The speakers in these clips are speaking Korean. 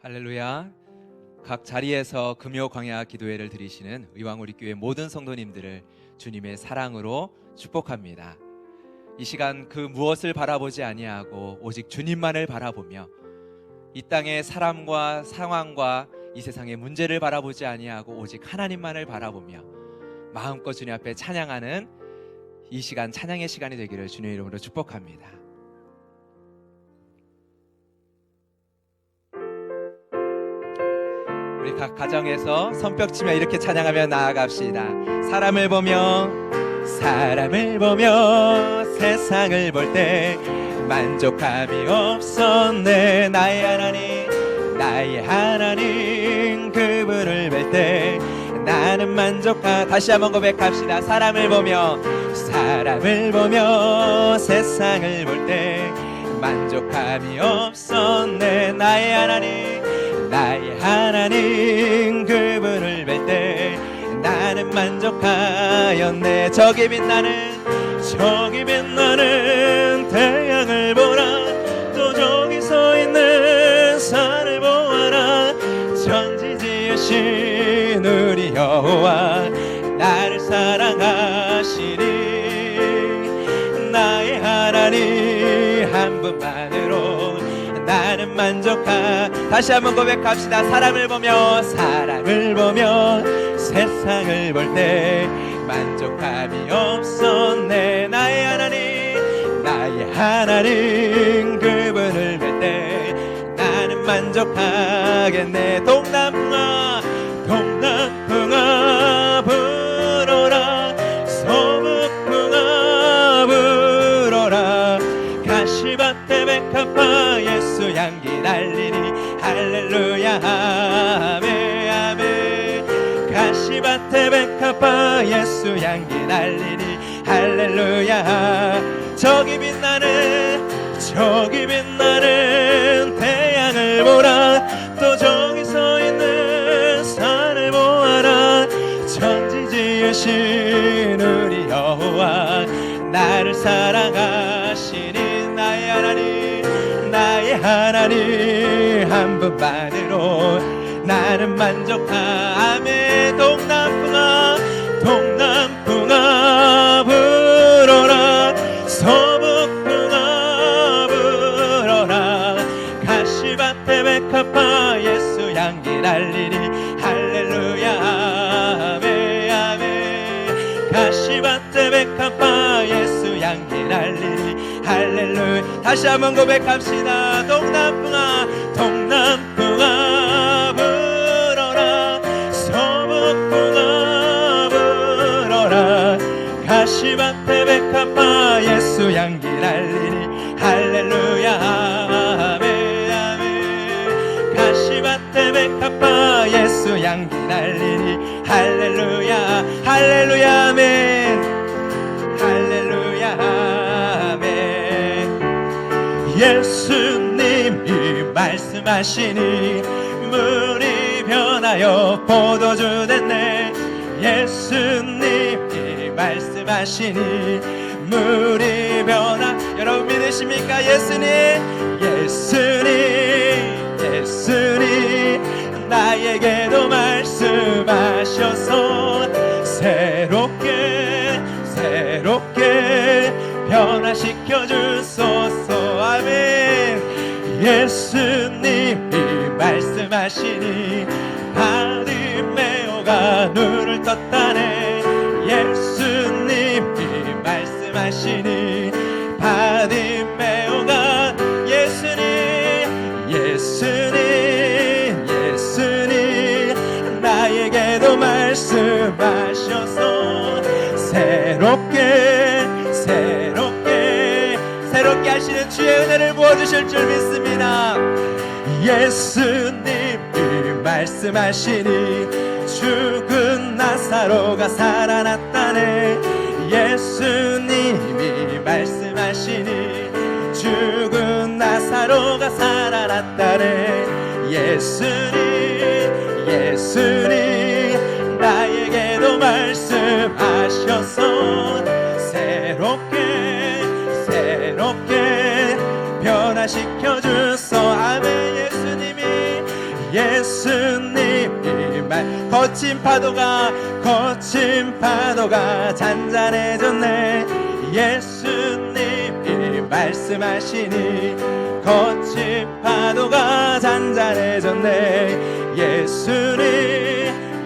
할렐루야. 각 자리에서 금요 광야 기도회를 드리시는 의왕우리교회 모든 성도님들을 주님의 사랑으로 축복합니다. 이 시간 그 무엇을 바라보지 아니하고 오직 주님만을 바라보며 이 땅의 사람과 상황과 이 세상의 문제를 바라보지 아니하고 오직 하나님만을 바라보며 마음껏 주님 앞에 찬양하는 이 시간, 찬양의 시간이 되기를 주님의 이름으로 축복합니다. 우리 각 가정에서 손뼉치며 이렇게 찬양하며 나아갑시다. 사람을 보며 세상을 볼 때 만족함이 없었네. 나의 하나님 그분을 뵐 때 나는 다시 한번 고백합시다. 사람을 보며 세상을 볼 때 만족함이 없었네. 나의 하나님 그분을 뵐 때 나는 만족하였네. 저기 빛나는 태양을 보라. 또 저기 서 있는 산을 보아라. 천지 지으신 우리 여호와 나를 사랑하시니 나의 하나님 한 분만으로 나는 다시 한번 고백합시다. 사람을 보며 세상을 볼 때 만족함이 없었네. 나의 하나님 그분을 뵐 때 나는 만족하겠네. 동남풍아 불어라. 서북풍아 불어라. 가시밭에 백합화 예수 향기 날리니 할렐루야 아멘 아멘. 가시밭에 백합화 예수 향기 날리니 할렐루야. 저기 빛나는 태양을 보라. 또 저기 서 있는 산을 보아라. 천지 지으신 우리 여호와 나를 사랑하시니 나의 하나님 한 분만으로 나는 만족하네. 동남풍아 불어라. 서북풍아 불어라. 가시밭에 백합화 예수 향기 날리니 할렐루야 아멘 아멘. 가시밭에 백합화 예수 향기 날리니 할렐루야. 다시 한번 고백합시다. 동남풍아 불어라. 서북풍아 불어라. 가시밭에 백합화 예수 향기 날리니 할렐루야 아멘 아멘. 가시밭에 백합화 예수 향기 날리니 할렐루야 할렐루야 아멘 할렐루야 아멘. 예수님이 말씀하시니 물이 변하여 포도주 됐네. 예수님이 말씀하시니 물이 변하. 여러분 믿으십니까? 예수님 나에게도 말씀하셔서 새롭게 변화시켜 주소서 아멘. 예수님이 말씀하시니 바리메오가 눈을 떴다네. 예수님이 말씀하시니 바리메오가 예수님 나에게도 말씀하셔서 새롭게 하시는 주의 은혜를 부어주실 줄 믿습니다. 예수님이 말씀하시니 죽은 나사로가 살아났다네. 예수님이 말씀하시니 죽은 나사로가 살아났다네. 예수님 나에게도 말씀하셔서 새롭게 변화시켜 주소 아멘. 예수님이 거친 파도가 잔잔해졌네. 예수님이 말씀하시니 거친 파도가 잔잔해졌네.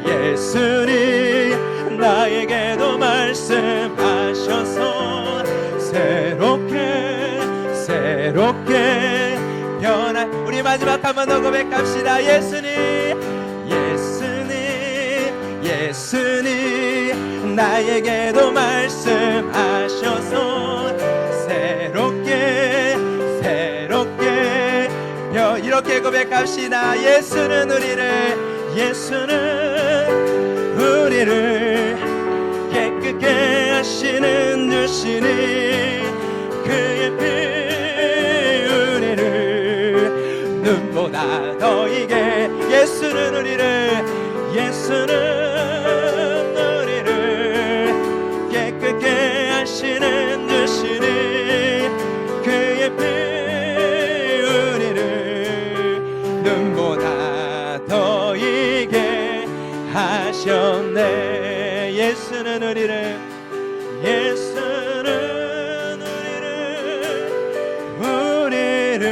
예수님 나에게도 말씀하셔서 새롭게 변한, 우리 마지막 한 번 더 고백합시다. 예수님 나에게도 말씀하셔서 새롭게 이렇게 고백합시다. 예수는 우리를 깨끗게 하시는 주시니 그의 피 우리를 눈보다 더 이게 예수는 우리를 깨끗게 하시는 주시니 그의 피 우리를 눈보다 더 이게 하셨네. 예수는 우리를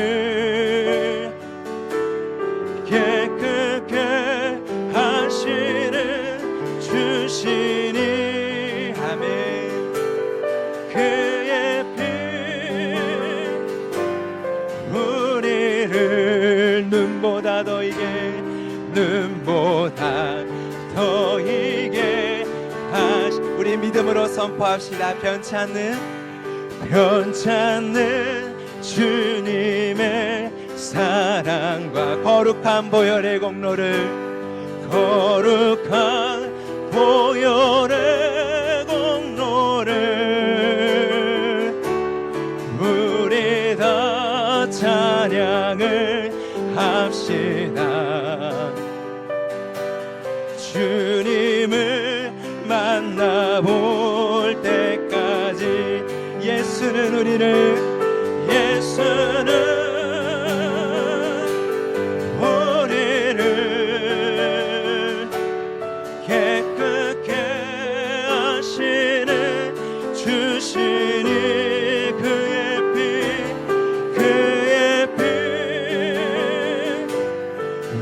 깨끗게 하시는 주시니 아멘. 그의 피 우리를 눈보다 더 이게 우리 믿음으로 선포합시다. 변찮는 주님의 사랑과 거룩한 보혈의 공로를 우리 다 찬양을 합시다. 주님을 만나볼 때까지 예수는 우리를 깨끗게 하시는 주시니 그의 피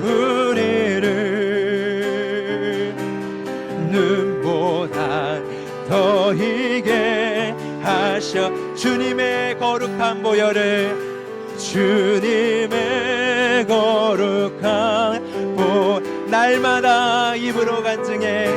우리를 눈보다 더 이게 하셔. 주님의 거룩한 날마다 입으로 간증해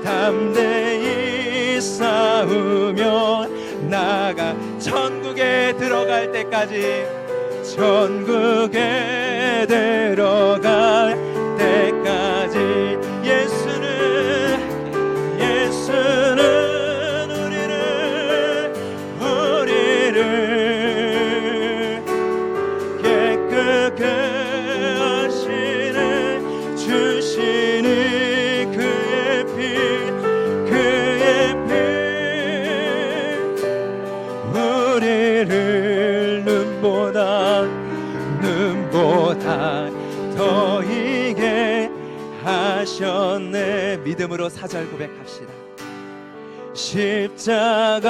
담대히 싸우며 나가 천국에 들어갈 때까지 예수는 우리를 깨끗게 하시는 주시니 그의 피 우리를 눈보다 더 이게 하셨네. 믿음으로 4절 고백합시다. 십자가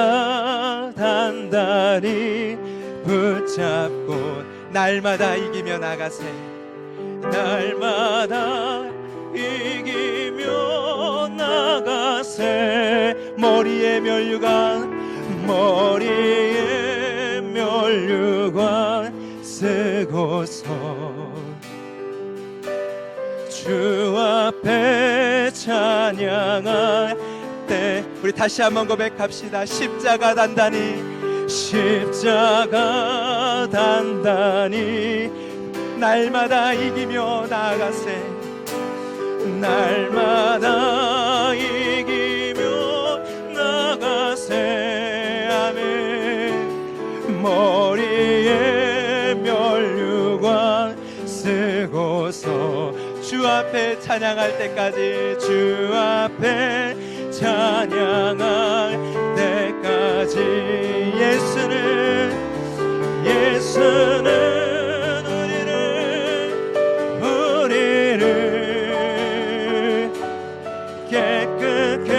단단히 붙잡고 날마다 이기며 나가세. 머리에 면류관 쓰고서 주 앞에 찬양할 때 우리 다시 한번 고백합시다. 십자가 단단히 날마다 이기며 나가세. 아멘. 머리에 면류관 쓰고서 주 앞에 찬양할 때까지 애쓰는 우리를 깨끗게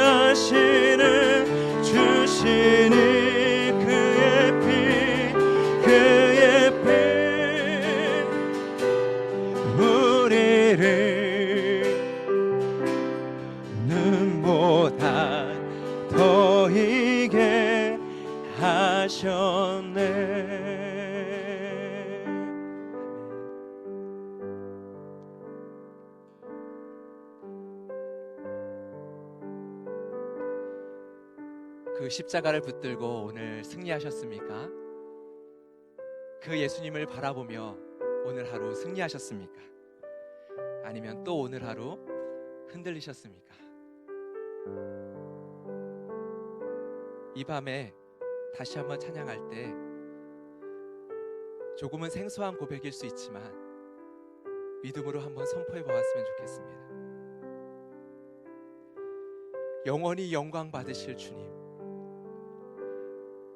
하시는 주시니 그의 피 우리를 눈보다 더 희게 하셨네. 그 십자가를 붙들고 오늘 승리하셨습니까? 그 예수님을 바라보며 오늘 하루 승리하셨습니까? 아니면 또 오늘 하루 흔들리셨습니까? 이 밤에 다시 한번 찬양할 때 조금은 생소한 고백일 수 있지만 믿음으로 한번 선포해 보았으면 좋겠습니다. 영원히 영광 받으실 주님,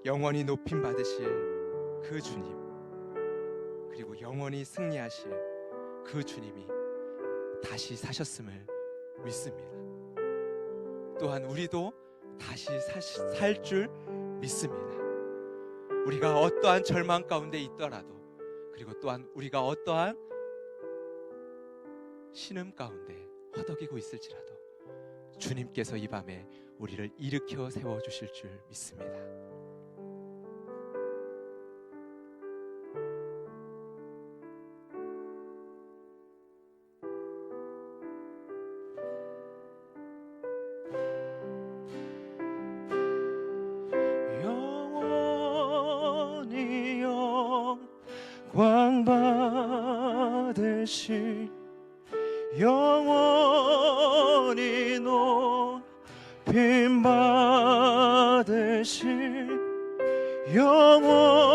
영원히 높임 받으실 그 주님, 그리고 영원히 승리하실 그 주님이 다시 사셨음을 믿습니다. 또한 우리도 다시 살 줄 믿습니다. 우리가 어떠한 절망 가운데 있더라도, 그리고 또한 우리가 어떠한 신음 가운데 허덕이고 있을지라도 주님께서 이 밤에 우리를 일으켜 세워주실 줄 믿습니다. 영원히 영광 받으실, 영원히 높임 받으실, 영원히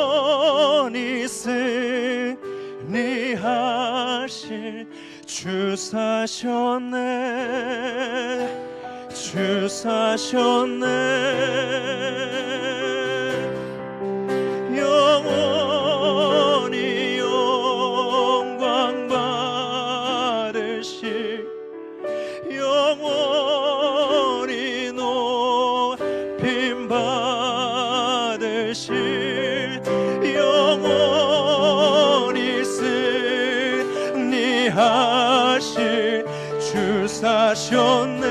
승리하실 주 사셨네, 주 사셨네. 영원히 영광 받으실, 영원히 높임 받으실, 영원히 승리하실 주 사셨네,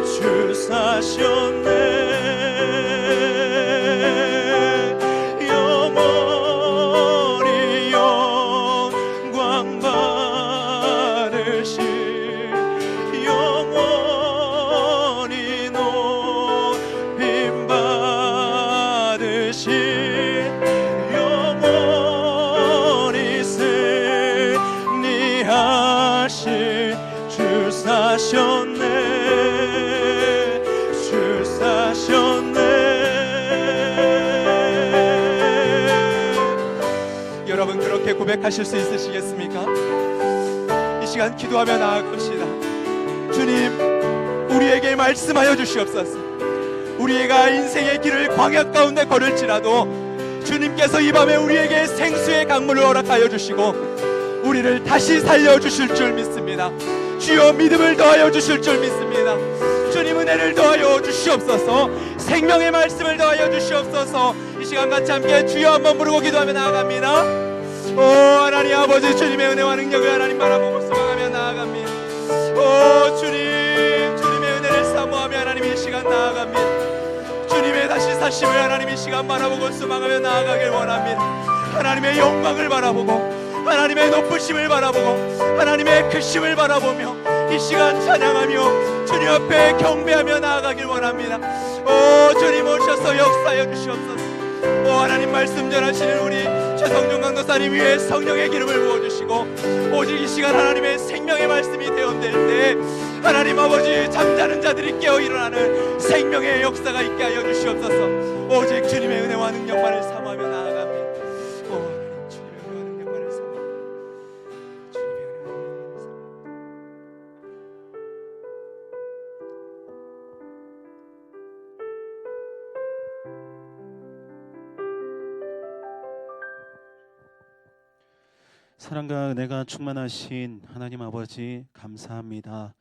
주 사셨네. 영원히 영광 받으실, 영원히 높임 받으실, 영원히 승리하실 주 사셨네, 주 사셨네. 여러분 그렇게 고백하실 수 있으시겠습니까? 이 시간 기도하며 나아갑시다. 주님, 우리에게 말씀하여 주시옵소서. 우리가 인생의 길을 광야 가운데 걸을지라도 주님께서 이 밤에 우리에게 생수의 강물을 허락하여 주시고 우리를 다시 살려주실 줄 믿습니다. 주여, 믿음을 더하여 주실 줄 믿습니다. 주님, 은혜를 더하여 주시옵소서. 생명의 말씀을 더하여 주시옵소서. 이 시간 같이 함께 주여 한번 부르고 기도하며 나아갑니다. 오 하나님 아버지, 주님의 은혜와 능력을 하나님 바라보고 소망하며 나아갑니다. 오 주님, 주님의 은혜를 사모하며 하나님 이 시간 나아갑니다. 주님의 다시 사심을 하나님 이 시간 바라보고 소망하며 나아가길 원합니다. 하나님의 영광을 바라보고, 하나님의 높으심을 바라보고, 하나님의 크심을 바라보며 이 시간 찬양하며 주님 앞에 경배하며 나아가길 원합니다. 오 주님, 오셔서 역사하여 주시옵소서. 오 하나님, 말씀 전하시는 우리 최성중 강도사님 위에 성령의 기름을 부어주시고, 오직 이 시간 하나님의 생명의 말씀이 대언될 때 하나님 아버지, 잠자는 자들이 깨어 일어나는 생명의 역사가 있게 하여 주시옵소서. 오직 주님의 은혜와 능력만을 사모하며 나아갑니다. 오 하나님, 주님의 은혜와 능력만을 사모하며, 주님의 은혜와 능력만을 사모하며. 사랑과 은혜가 충만하신 하나님 아버지 감사합니다.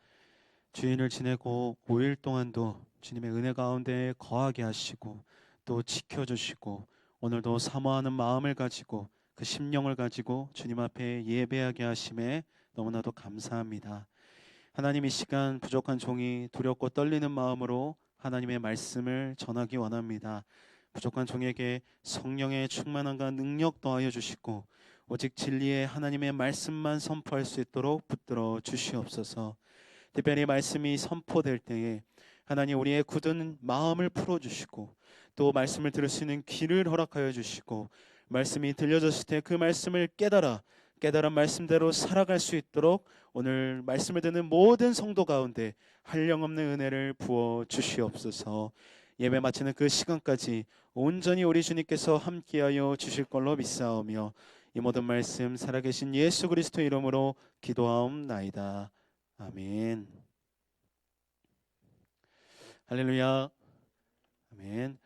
주인을 지내고 5일 동안도 주님의 은혜 가운데 거하게 하시고 또 지켜주시고 오늘도 사모하는 마음을 가지고 그 심령을 가지고 주님 앞에 예배하게 하심에 너무나도 감사합니다. 하나님, 이 시간 부족한 종이 두렵고 떨리는 마음으로 하나님의 말씀을 전하기 원합니다. 부족한 종에게 성령의 충만함과 능력 더하여 주시고 오직 진리의 하나님의 말씀만 선포할 수 있도록 붙들어 주시옵소서. 특별히 말씀이 선포될 때에 하나님, 우리의 굳은 마음을 풀어주시고 또 말씀을 들을 수 있는 귀를 허락하여 주시고 말씀이 들려졌을 때 그 말씀을 깨달은 말씀대로 살아갈 수 있도록 오늘 말씀을 듣는 모든 성도 가운데 한량없는 은혜를 부어 주시옵소서. 예배 마치는 그 시간까지 온전히 우리 주님께서 함께하여 주실 걸로 믿사오며 이 모든 말씀 살아계신 예수 그리스도 이름으로 기도하옵나이다. 아멘. 할렐루야. 아멘.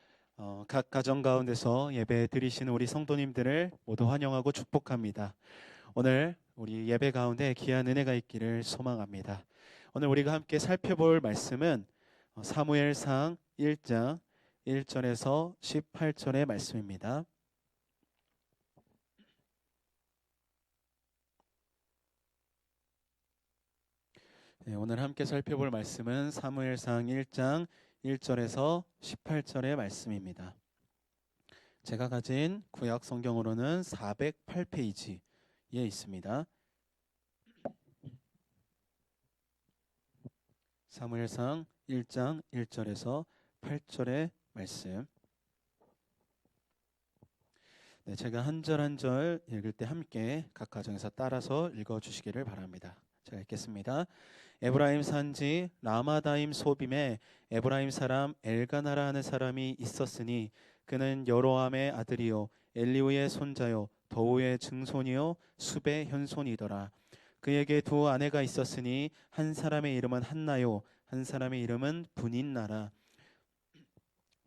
각 가정 가운데서 예배 드리시는 우리 성도님들을 모두 환영하고 축복합니다. 오늘 우리 예배 가운데 귀한 은혜가 있기를 소망합니다. 오늘 우리가 함께 살펴볼 말씀은 사무엘상 1장 1절에서 18절의 말씀입니다. 네, 오늘 함께 살펴볼 말씀은 사무엘상 1장 1절에서 18절의 말씀입니다. 제가 가진 구약 성경으로는 408페이지에 있습니다. 사무엘상 1장 1절에서 8절의 말씀. 네, 제가 한 절 한 절 읽을 때 함께 각 가정에서 따라서 읽어주시기를 바랍니다. 제가 읽겠습니다. 에브라임 산지 라마다임 소빔에 에브라임 사람 엘가나라 하는 사람이 있었으니 그는 여로함의 아들이요 엘리우의 손자요 더우의 증손이요 숲의 현손이더라. 그에게 두 아내가 있었으니 한 사람의 이름은 한나요 한 사람의 이름은 분인나라.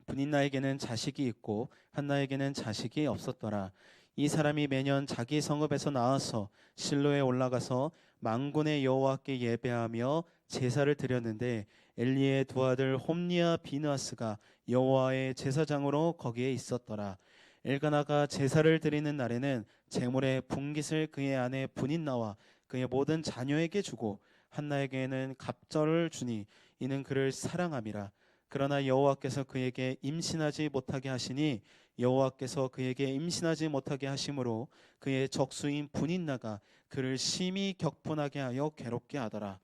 분인나에게는 자식이 있고 한나에게는 자식이 없었더라. 이 사람이 매년 자기 성읍에서 나와서 실로에 올라가서 만군의 여호와께 예배하며 제사를 드렸는데 엘리의 두 아들 홈니와 비느하스가 여호와의 제사장으로 거기에 있었더라. 엘가나가 제사를 드리는 날에는 제물의 분깃을 그의 아내 분인나와 그의 모든 자녀에게 주고 한나에게는 갑절을 주니 이는 그를 사랑함이라. 그러나 여호와께서 그에게 임신하지 못하게 하시니 여호와께서 그에게 임신하지 못하게 하심으로 그의 적수인 분인나가 그를 심히 격분하게 하여 괴롭게 하더라.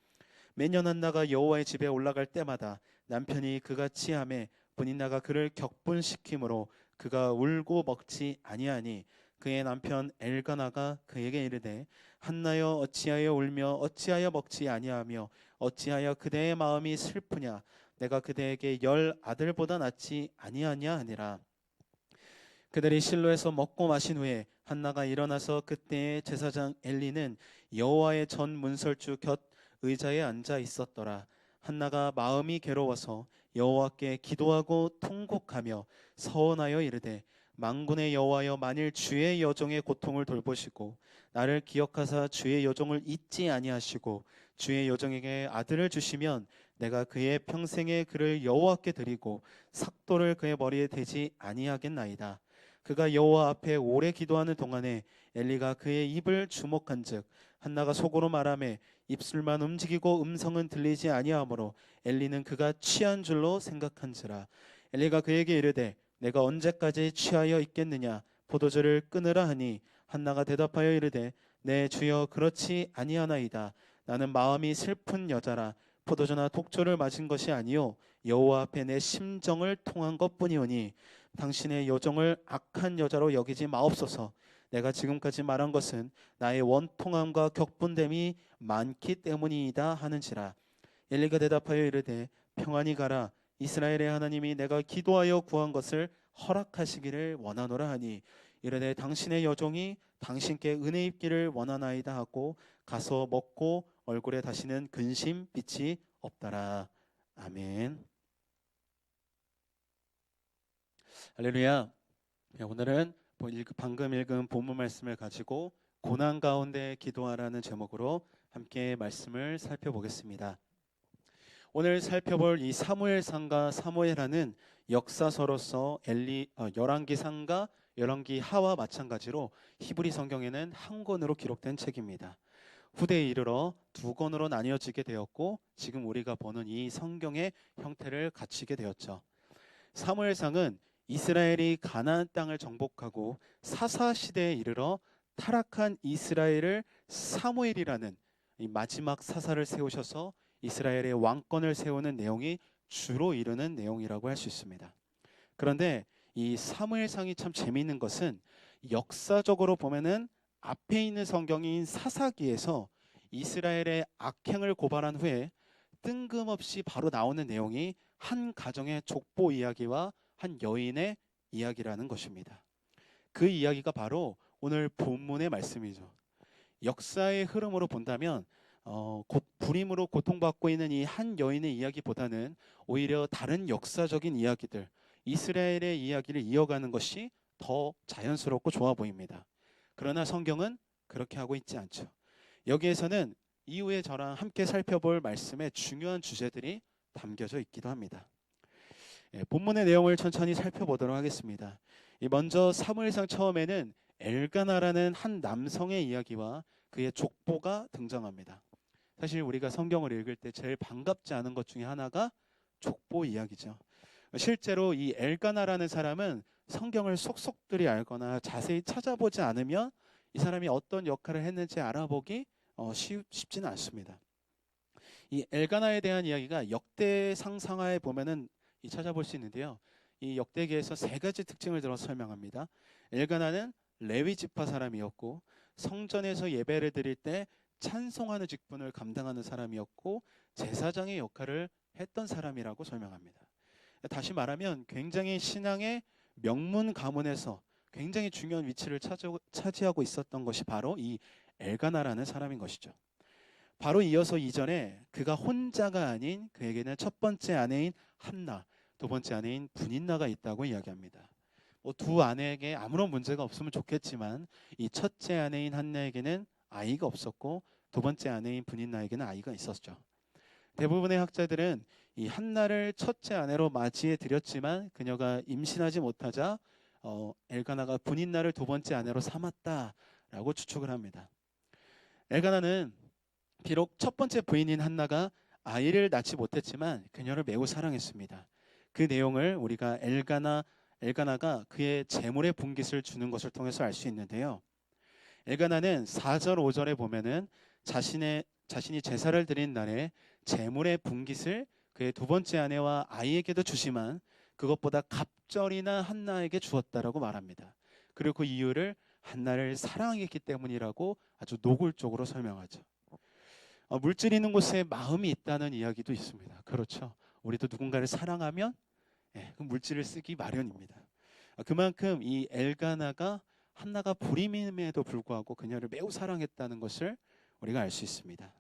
매년 한나가 여호와의 집에 올라갈 때마다 남편이 그가 취함에 분인나가 그를 격분시키므로 그가 울고 먹지 아니하니 그의 남편 엘가나가 그에게 이르되 한나여 어찌하여 울며 어찌하여 먹지 아니하며 어찌하여 그대의 마음이 슬프냐 내가 그대에게 10 아들보다 낫지 아니하냐 하니라. 그들이 실로에서 먹고 마신 후에 한나가 일어나서 그때의 제사장 엘리는 여호와의 전 문설주 곁 의자에 앉아 있었더라. 한나가 마음이 괴로워서 여호와께 기도하고 통곡하며 서원하여 이르되 만군의 여호와여 만일 주의 여종의 고통을 돌보시고 나를 기억하사 주의 여종을 잊지 아니하시고 주의 여종에게 아들을 주시면 내가 그의 평생에 그를 여호와께 드리고 삭도를 그의 머리에 대지 아니하겠나이다. 그가 여호와 앞에 오래 기도하는 동안에 엘리가 그의 입을 주목한즉 한나가 속으로 말하매 입술만 움직이고 음성은 들리지 아니하므로 엘리는 그가 취한 줄로 생각한지라. 엘리가 그에게 이르되 내가 언제까지 취하여 있겠느냐 포도주를 끊으라 하니 한나가 대답하여 이르되 내 주여 그렇지 아니하나이다. 나는 마음이 슬픈 여자라 포도주나 독주를 마신 것이 아니요 여호와 앞에 내 심정을 통한 것뿐이오니 당신의 여종을 악한 여자로 여기지 마옵소서. 내가 지금까지 말한 것은 나의 원통함과 격분됨이 많기 때문이다 하는지라. 엘리가 대답하여 이르되 평안히 가라. 이스라엘의 하나님이 내가 기도하여 구한 것을 허락하시기를 원하노라 하니 이르되 당신의 여종이 당신께 은혜 입기를 원하나이다 하고 가서 먹고 얼굴에 다시는 근심 빛이 없더라. 아멘. 할렐루야. 오늘은 방금 읽은 본문 말씀을 가지고 고난 가운데 기도하라는 제목으로 함께 말씀을 살펴보겠습니다. 오늘 살펴볼 이 사무엘상과 사무엘하는 역사서로서 열왕기상과 열왕기하와 마찬가지로 히브리 성경에는 한 권으로 기록된 책입니다. 후대에 이르러 두 권으로 나뉘어지게 되었고 지금 우리가 보는 이 성경의 형태를 갖추게 되었죠. 사무엘상은 이스라엘이 가나안 땅을 정복하고 사사 시대에 이르러 타락한 이스라엘을 사무엘이라는 이 마지막 사사를 세우셔서 이스라엘의 왕권을 세우는 내용이 주로 이루는 내용이라고 할 수 있습니다. 그런데 이 사무엘상이 참 재미있는 것은 역사적으로 보면은 앞에 있는 성경인 사사기에서 이스라엘의 악행을 고발한 후에 뜬금없이 바로 나오는 내용이 한 가정의 족보 이야기와 한 여인의 이야기라는 것입니다. 그 이야기가 바로 오늘 본문의 말씀이죠. 역사의 흐름으로 본다면 불임으로 고통받고 있는 이 한 여인의 이야기보다는 오히려 다른 역사적인 이야기들, 이스라엘의 이야기를 이어가는 것이 더 자연스럽고 좋아 보입니다. 그러나 성경은 그렇게 하고 있지 않죠. 여기에서는 이후에 저랑 함께 살펴볼 말씀의 중요한 주제들이 담겨져 있기도 합니다. 본문의 내용을 천천히 살펴보도록 하겠습니다. 먼저 사무엘상 처음에는 엘가나라는 한 남성의 이야기와 그의 족보가 등장합니다. 사실 우리가 성경을 읽을 때 제일 반갑지 않은 것 중에 하나가 족보 이야기죠. 실제로 이 엘가나라는 사람은 성경을 속속들이 알거나 자세히 찾아보지 않으면 이 사람이 어떤 역할을 했는지 알아보기 쉽지는 않습니다. 이 엘가나에 대한 이야기가 역대상 상하에 보면은 찾아볼 수 있는데요. 이 역대기에서 세 가지 특징을 들어서 설명합니다. 엘가나는 레위 지파 사람이었고 성전에서 예배를 드릴 때 찬송하는 직분을 감당하는 사람이었고 제사장의 역할을 했던 사람이라고 설명합니다. 다시 말하면 굉장히 신앙의 명문 가문에서 굉장히 중요한 위치를 차지하고 있었던 것이 바로 이 엘가나라는 사람인 것이죠. 바로 이어서 이전에 그가 혼자가 아닌 그에게는 첫 번째 아내인 한나, 두 번째 아내인 분인나가 있다고 이야기합니다. 두 아내에게 아무런 문제가 없으면 좋겠지만 이 첫째 아내인 한나에게는 아이가 없었고 두 번째 아내인 분인나에게는 아이가 있었죠. 대부분의 학자들은 이 한나를 첫째 아내로 맞이해 드렸지만 그녀가 임신하지 못하자 엘가나가 분인나를 두 번째 아내로 삼았다라고 추측을 합니다. 엘가나는 비록 첫 번째 부인인 한나가 아이를 낳지 못했지만 그녀를 매우 사랑했습니다. 그 내용을 우리가 엘가나가 그의 재물의 분깃을 주는 것을 통해서 알 수 있는데요. 엘가나는 4절 5절에 보면은 자신이 제사를 드린 날에 재물의 분깃을 그의 두 번째 아내와 아이에게도 주지만 그것보다 갑절이나 한나에게 주었다라고 말합니다. 그리고 그 이유를 한나를 사랑했기 때문이라고 아주 노골적으로 설명하죠. 물질 있는 곳에 마음이 있다는 이야기도 있습니다. 그렇죠. 우리도 누군가를 사랑하면 그 물질을 쓰기 마련입니다. 그만큼 이 엘가나가 한나가 불임임에도 불구하고 그녀를 매우 사랑했다는 것을 우리가 알 수 있습니다.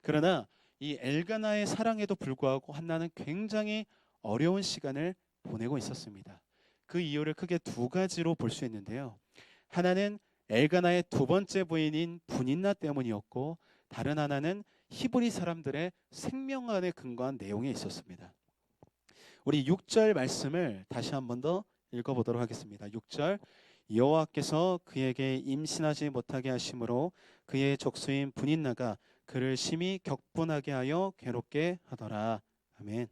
그러나 이 엘가나의 사랑에도 불구하고 한나는 굉장히 어려운 시간을 보내고 있었습니다. 그 이유를 크게 두 가지로 볼 수 있는데요. 하나는 엘가나의 두 번째 부인인 분인나 때문이었고 다른 하나는 히브리 사람들의 생명안에 근거한 내용에 있었습니다. 우리 6절 말씀을 다시 한 번 더 읽어보도록 하겠습니다. 6절 여호와께서 그에게 임신하지 못하게 하심으로 그의 족수인 분인나가 그를 심히 격분하게 하여 괴롭게 하더라. 아멘.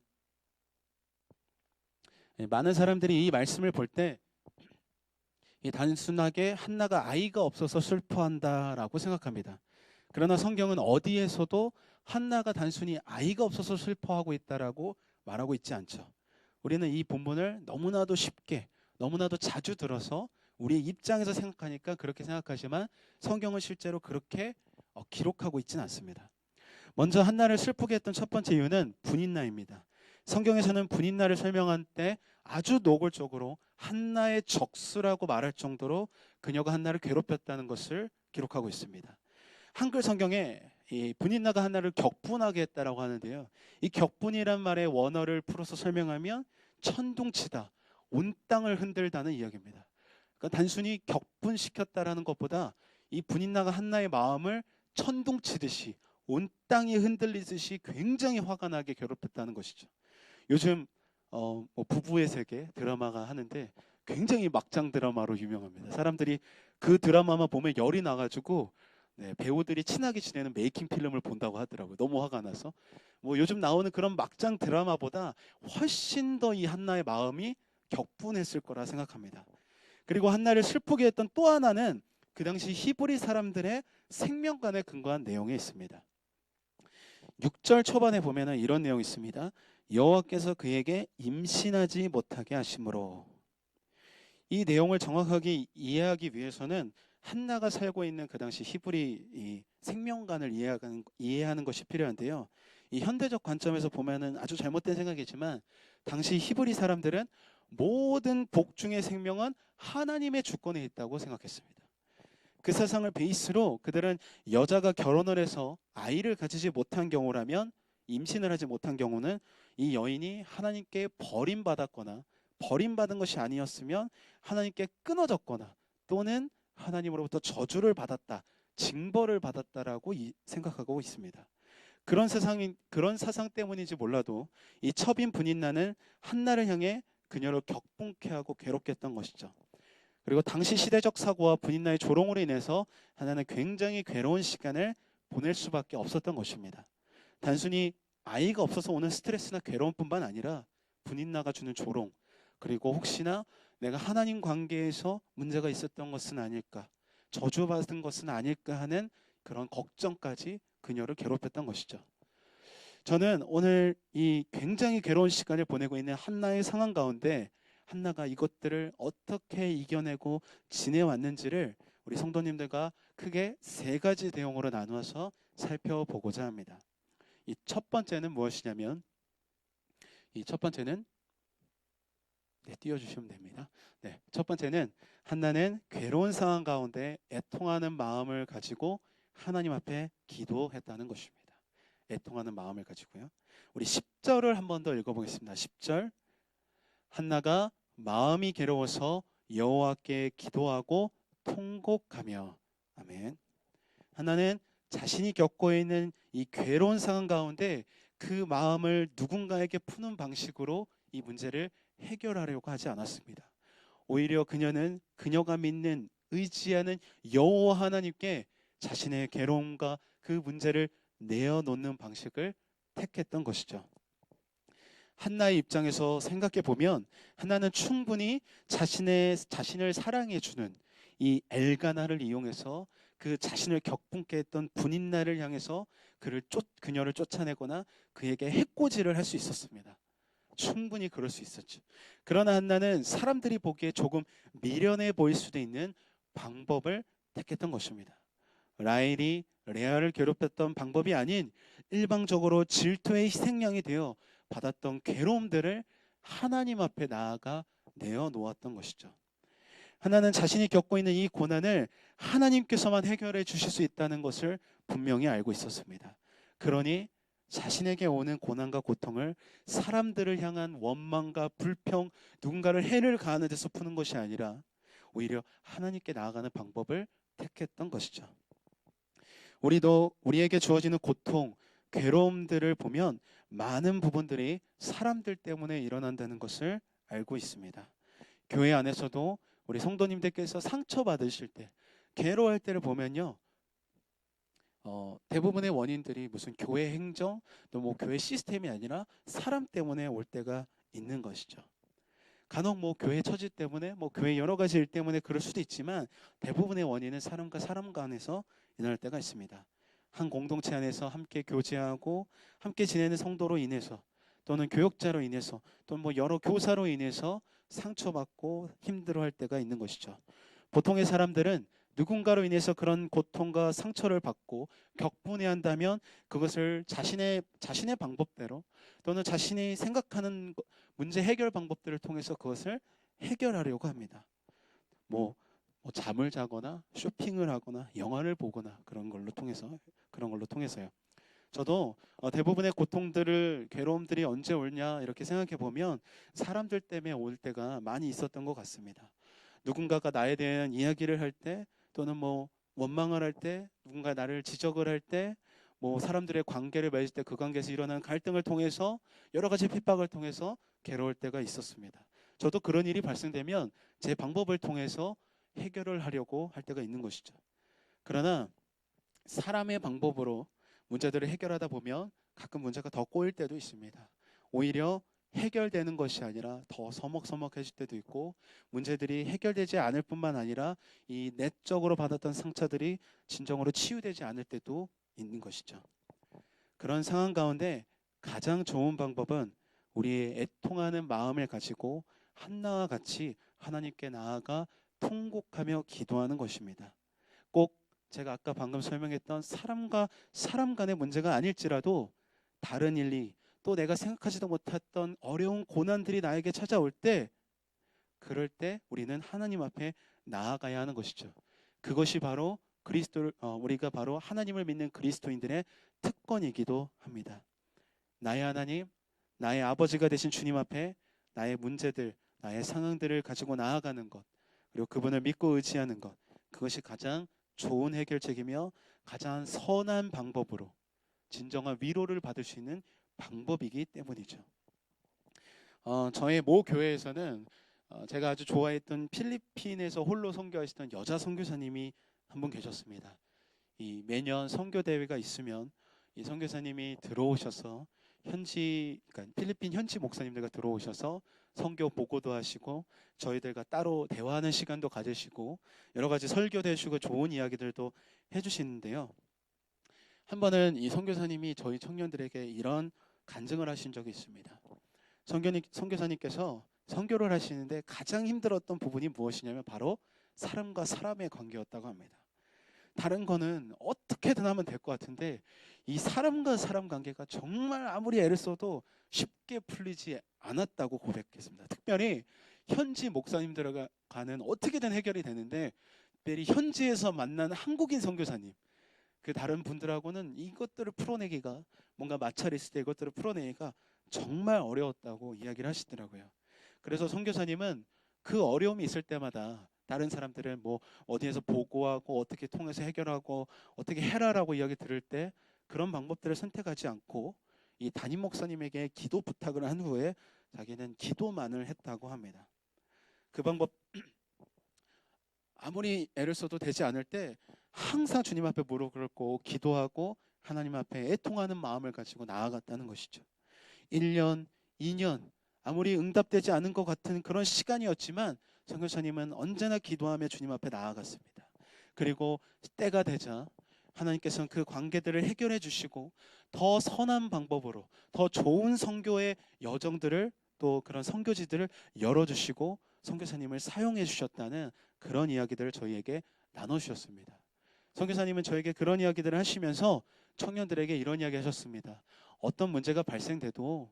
많은 사람들이 이 말씀을 볼 때 단순하게 한나가 아이가 없어서 슬퍼한다라고 생각합니다. 그러나 성경은 어디에서도 한나가 단순히 아이가 없어서 슬퍼하고 있다라고 말하고 있지 않죠. 우리는 이 본문을 너무나도 쉽게 너무나도 자주 들어서 우리의 입장에서 생각하니까 그렇게 생각하지만 성경은 실제로 그렇게 기록하고 있지는 않습니다. 먼저 한나를 슬프게 했던 첫 번째 이유는 분인나입니다. 성경에서는 분인나를 설명할 때 아주 노골적으로 한나의 적수라고 말할 정도로 그녀가 한나를 괴롭혔다는 것을 기록하고 있습니다. 한글 성경에 이 분인나가 한나를 격분하게 했다라고 하는데요. 이 격분이란 말의 원어를 풀어서 설명하면 천둥치다, 온 땅을 흔들다는 이야기입니다. 그러니까 단순히 격분시켰다라는 것보다 이 분인나가 한나의 마음을 천둥치듯이 온 땅이 흔들리듯이 굉장히 화가 나게 괴롭혔다는 것이죠. 요즘 뭐 부부의 세계 드라마가 하는데 굉장히 막장 드라마로 유명합니다. 사람들이 그 드라마만 보면 열이 나가지고 네, 배우들이 친하게 지내는 메이킹 필름을 본다고 하더라고요. 너무 화가 나서. 뭐 요즘 나오는 그런 막장 드라마보다 훨씬 더 이 한나의 마음이 격분했을 거라 생각합니다. 그리고 한나를 슬프게 했던 또 하나는 그 당시 히브리 사람들의 생명관에 근거한 내용에 있습니다. 6절 초반에 보면은 이런 내용이 있습니다. 여호와께서 그에게 임신하지 못하게 하심으로. 이 내용을 정확하게 이해하기 위해서는 한나가 살고 있는 그 당시 히브리 이 생명관을 이해하는 것이 필요한데요. 이 현대적 관점에서 보면은 아주 잘못된 생각이지만 당시 히브리 사람들은 모든 복중의 생명은 하나님의 주권에 있다고 생각했습니다. 그 사상을 베이스로 그들은 여자가 결혼을 해서 아이를 가지지 못한 경우라면, 임신을 하지 못한 경우는 이 여인이 하나님께 버림받았거나 버림받은 것이 아니었으면 하나님께 끊어졌거나 또는 하나님으로부터 저주를 받았다, 징벌을 받았다라고 생각하고 있습니다. 그런 사상 때문인지 몰라도 이 첩인 분인나는 한나를 향해 그녀를 격분케 하고 괴롭게 했던 것이죠. 그리고 당시 시대적 사고와 분인나의 조롱으로 인해서 한나는 굉장히 괴로운 시간을 보낼 수밖에 없었던 것입니다. 단순히 아이가 없어서 오는 스트레스나 괴로움뿐만 아니라 분인나가 주는 조롱, 그리고 혹시나 내가 하나님 관계에서 문제가 있었던 것은 아닐까, 저주받은 것은 아닐까 하는 그런 걱정까지 그녀를 괴롭혔던 것이죠. 저는 오늘 이 굉장히 괴로운 시간을 보내고 있는 한나의 상황 가운데 한나가 이것들을 어떻게 이겨내고 지내왔는지를 우리 성도님들과 크게 세 가지 내용으로 나누어서 살펴보고자 합니다. 이 첫 번째는 무엇이냐면, 이 첫 번째는 띄워주시면 됩니다. 네, 첫 번째는 한나는 괴로운 상황 가운데 애통하는 마음을 가지고 하나님 앞에 기도했다는 것입니다. 애통하는 마음을 가지고요. 우리 10절을 한 번 더 읽어보겠습니다. 10절. 한나가 마음이 괴로워서 여호와께 기도하고 통곡하며. 아멘. 한나는 자신이 겪고 있는 이 괴로운 상황 가운데 그 마음을 누군가에게 푸는 방식으로 이 문제를 해결하려고 하지 않았습니다. 오히려 그녀는 그녀가 믿는, 의지하는 여호와 하나님께 자신의 괴로움과 그 문제를 내어놓는 방식을 택했던 것이죠. 한나의 입장에서 생각해 보면 한나는 충분히 자신을 사랑해 주는 이 엘가나를 이용해서 그 자신을 격분케 했던 분인나를 향해서 그녀를 쫓아내거나 그에게 해코지를 할 수 있었습니다. 충분히 그럴 수 있었죠. 그러나 한나는 사람들이 보기에 조금 미련해 보일 수도 있는 방법을 택했던 것입니다. 라헬이 레아를 괴롭혔던 방법이 아닌 일방적으로 질투의 희생양이 되어 받았던 괴로움들을 하나님 앞에 나아가 내어놓았던 것이죠. 하나는 자신이 겪고 있는 이 고난을 하나님께서만 해결해 주실 수 있다는 것을 분명히 알고 있었습니다. 그러니 자신에게 오는 고난과 고통을 사람들을 향한 원망과 불평, 누군가를 해를 가하는 데서 푸는 것이 아니라 오히려 하나님께 나아가는 방법을 택했던 것이죠. 우리도 우리에게 주어지는 고통, 괴로움들을 보면 많은 부분들이 사람들 때문에 일어난다는 것을 알고 있습니다. 교회 안에서도 우리 성도님들께서 상처받으실 때, 괴로워할 때를 보면요, 대부분의 원인들이 무슨 교회 행정, 또 뭐 교회 시스템이 아니라 사람 때문에 올 때가 있는 것이죠. 간혹 뭐 교회 처지 때문에, 뭐 교회 여러 가지 일 때문에 그럴 수도 있지만 대부분의 원인은 사람과 사람 간에서 일어날 때가 있습니다. 한 공동체 안에서 함께 교제하고 함께 지내는 성도로 인해서, 또는 교역자로 인해서, 또는 뭐 여러 교사로 인해서 상처받고 힘들어할 때가 있는 것이죠. 보통의 사람들은 누군가로 인해서 그런 고통과 상처를 받고 격분해한다면 그것을 자신의 방법대로, 또는 자신이 생각하는 문제 해결 방법들을 통해서 그것을 해결하려고 합니다. 뭐 잠을 자거나 쇼핑을 하거나 영화를 보거나 그런 걸로 통해서요. 저도 대부분의 고통들을, 괴로움들이 언제 올냐 이렇게 생각해 보면 사람들 때문에 올 때가 많이 있었던 것 같습니다. 누군가가 나에 대한 이야기를 할 때, 또는 뭐 원망을 할 때, 누군가 나를 지적을 할 때, 뭐 사람들의 관계를 맺을 때 그 관계에서 일어나는 갈등을 통해서 여러 가지 핍박을 통해서 괴로울 때가 있었습니다. 저도 그런 일이 발생되면 제 방법을 통해서 해결을 하려고 할 때가 있는 것이죠. 그러나 사람의 방법으로 문제들을 해결하다 보면 가끔 문제가 더 꼬일 때도 있습니다. 오히려 해결되는 것이 아니라 더 서먹서먹해질 때도 있고, 문제들이 해결되지 않을 뿐만 아니라 이 내적으로 받았던 상처들이 진정으로 치유되지 않을 때도 있는 것이죠. 그런 상황 가운데 가장 좋은 방법은 우리의 애통하는 마음을 가지고 한나와 같이 하나님께 나아가 통곡하며 기도하는 것입니다. 꼭 제가 아까 방금 설명했던 사람과 사람 간의 문제가 아닐지라도 다른 일이, 또 내가 생각하지도 못했던 어려운 고난들이 나에게 찾아올 때, 그럴 때 우리는 하나님 앞에 나아가야 하는 것이죠. 그것이 바로 우리가 바로 하나님을 믿는 그리스도인들의 특권이기도 합니다. 나의 하나님, 나의 아버지가 되신 주님 앞에 나의 문제들, 나의 상황들을 가지고 나아가는 것, 그리고 그분을 믿고 의지하는 것, 그것이 가장 좋은 해결책이며 가장 선한 방법으로 진정한 위로를 받을 수 있는 방법이기 때문이죠. 저희 모 교회에서는 제가 아주 좋아했던 필리핀에서 홀로 선교하시던 여자 선교사님이 한 분 계셨습니다. 이 매년 선교 대회가 있으면 이 선교사님이 들어오셔서 그러니까 필리핀 현지 목사님들과 들어오셔서 선교 보고도 하시고 저희들과 따로 대화하는 시간도 가지시고 여러 가지 설교도 해주시고 좋은 이야기들도 해주시는데요. 한 번은 이 선교사님이 저희 청년들에게 이런 간증을 하신 적이 있습니다. 선교사님께서 선교를 하시는데 가장 힘들었던 부분이 무엇이냐면 바로 사람과 사람의 관계였다고 합니다. 다른 거는 어떻게든 하면 될 것 같은데 이 사람과 사람 관계가 정말 아무리 애를 써도 쉽게 풀리지 않았다고 고백했습니다. 특별히 현지 목사님들과는 어떻게든 해결이 되는데 특별히 현지에서 만난 한국인 선교사님, 그 다른 분들하고는 이것들을 풀어내기가, 뭔가 마찰이 있을 때 이것들을 풀어내기가 정말 어려웠다고 이야기를 하시더라고요. 그래서 선교사님은 그 어려움이 있을 때마다 다른 사람들은 뭐 어디에서 보고하고 어떻게 통해서 해결하고 어떻게 해라라고 이야기 들을 때 그런 방법들을 선택하지 않고 이 담임 목사님에게 기도 부탁을 한 후에 자기는 기도만을 했다고 합니다. 그 방법 아무리 애를 써도 되지 않을 때 항상 주님 앞에 무릎을 꿇고 기도하고 하나님 앞에 애통하는 마음을 가지고 나아갔다는 것이죠. 1년, 2년 아무리 응답되지 않은 것 같은 그런 시간이었지만 선교사님은 언제나 기도하며 주님 앞에 나아갔습니다. 그리고 때가 되자 하나님께서는 그 관계들을 해결해 주시고 더 선한 방법으로 더 좋은 선교의 여정들을, 또 그런 선교지들을 열어주시고 선교사님을 사용해 주셨다는 그런 이야기들을 저희에게 나눠주셨습니다. 선교사님은 저에게 그런 이야기들을 하시면서 청년들에게 이런 이야기 하셨습니다. 어떤 문제가 발생돼도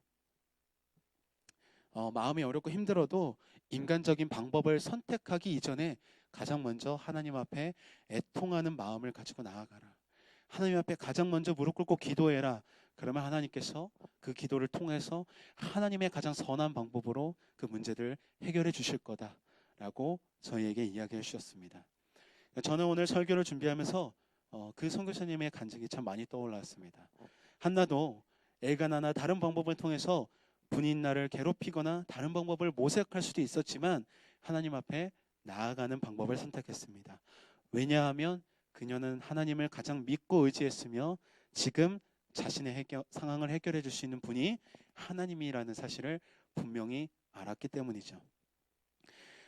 마음이 어렵고 힘들어도 인간적인 방법을 선택하기 이전에 가장 먼저 하나님 앞에 애통하는 마음을 가지고 나아가라. 하나님 앞에 가장 먼저 무릎 꿇고 기도해라. 그러면 하나님께서 그 기도를 통해서 하나님의 가장 선한 방법으로 그 문제를 해결해 주실 거다라고 저희에게 이야기해 주셨습니다. 저는 오늘 설교를 준비하면서 그 선교사님의 간증이 참 많이 떠올랐습니다. 한나도 엘가나나 다른 방법을 통해서 분인 나를 괴롭히거나 다른 방법을 모색할 수도 있었지만 하나님 앞에 나아가는 방법을 선택했습니다. 왜냐하면 그녀는 하나님을 가장 믿고 의지했으며 지금 자신의 상황을 해결해 줄 수 있는 분이 하나님이라는 사실을 분명히 알았기 때문이죠.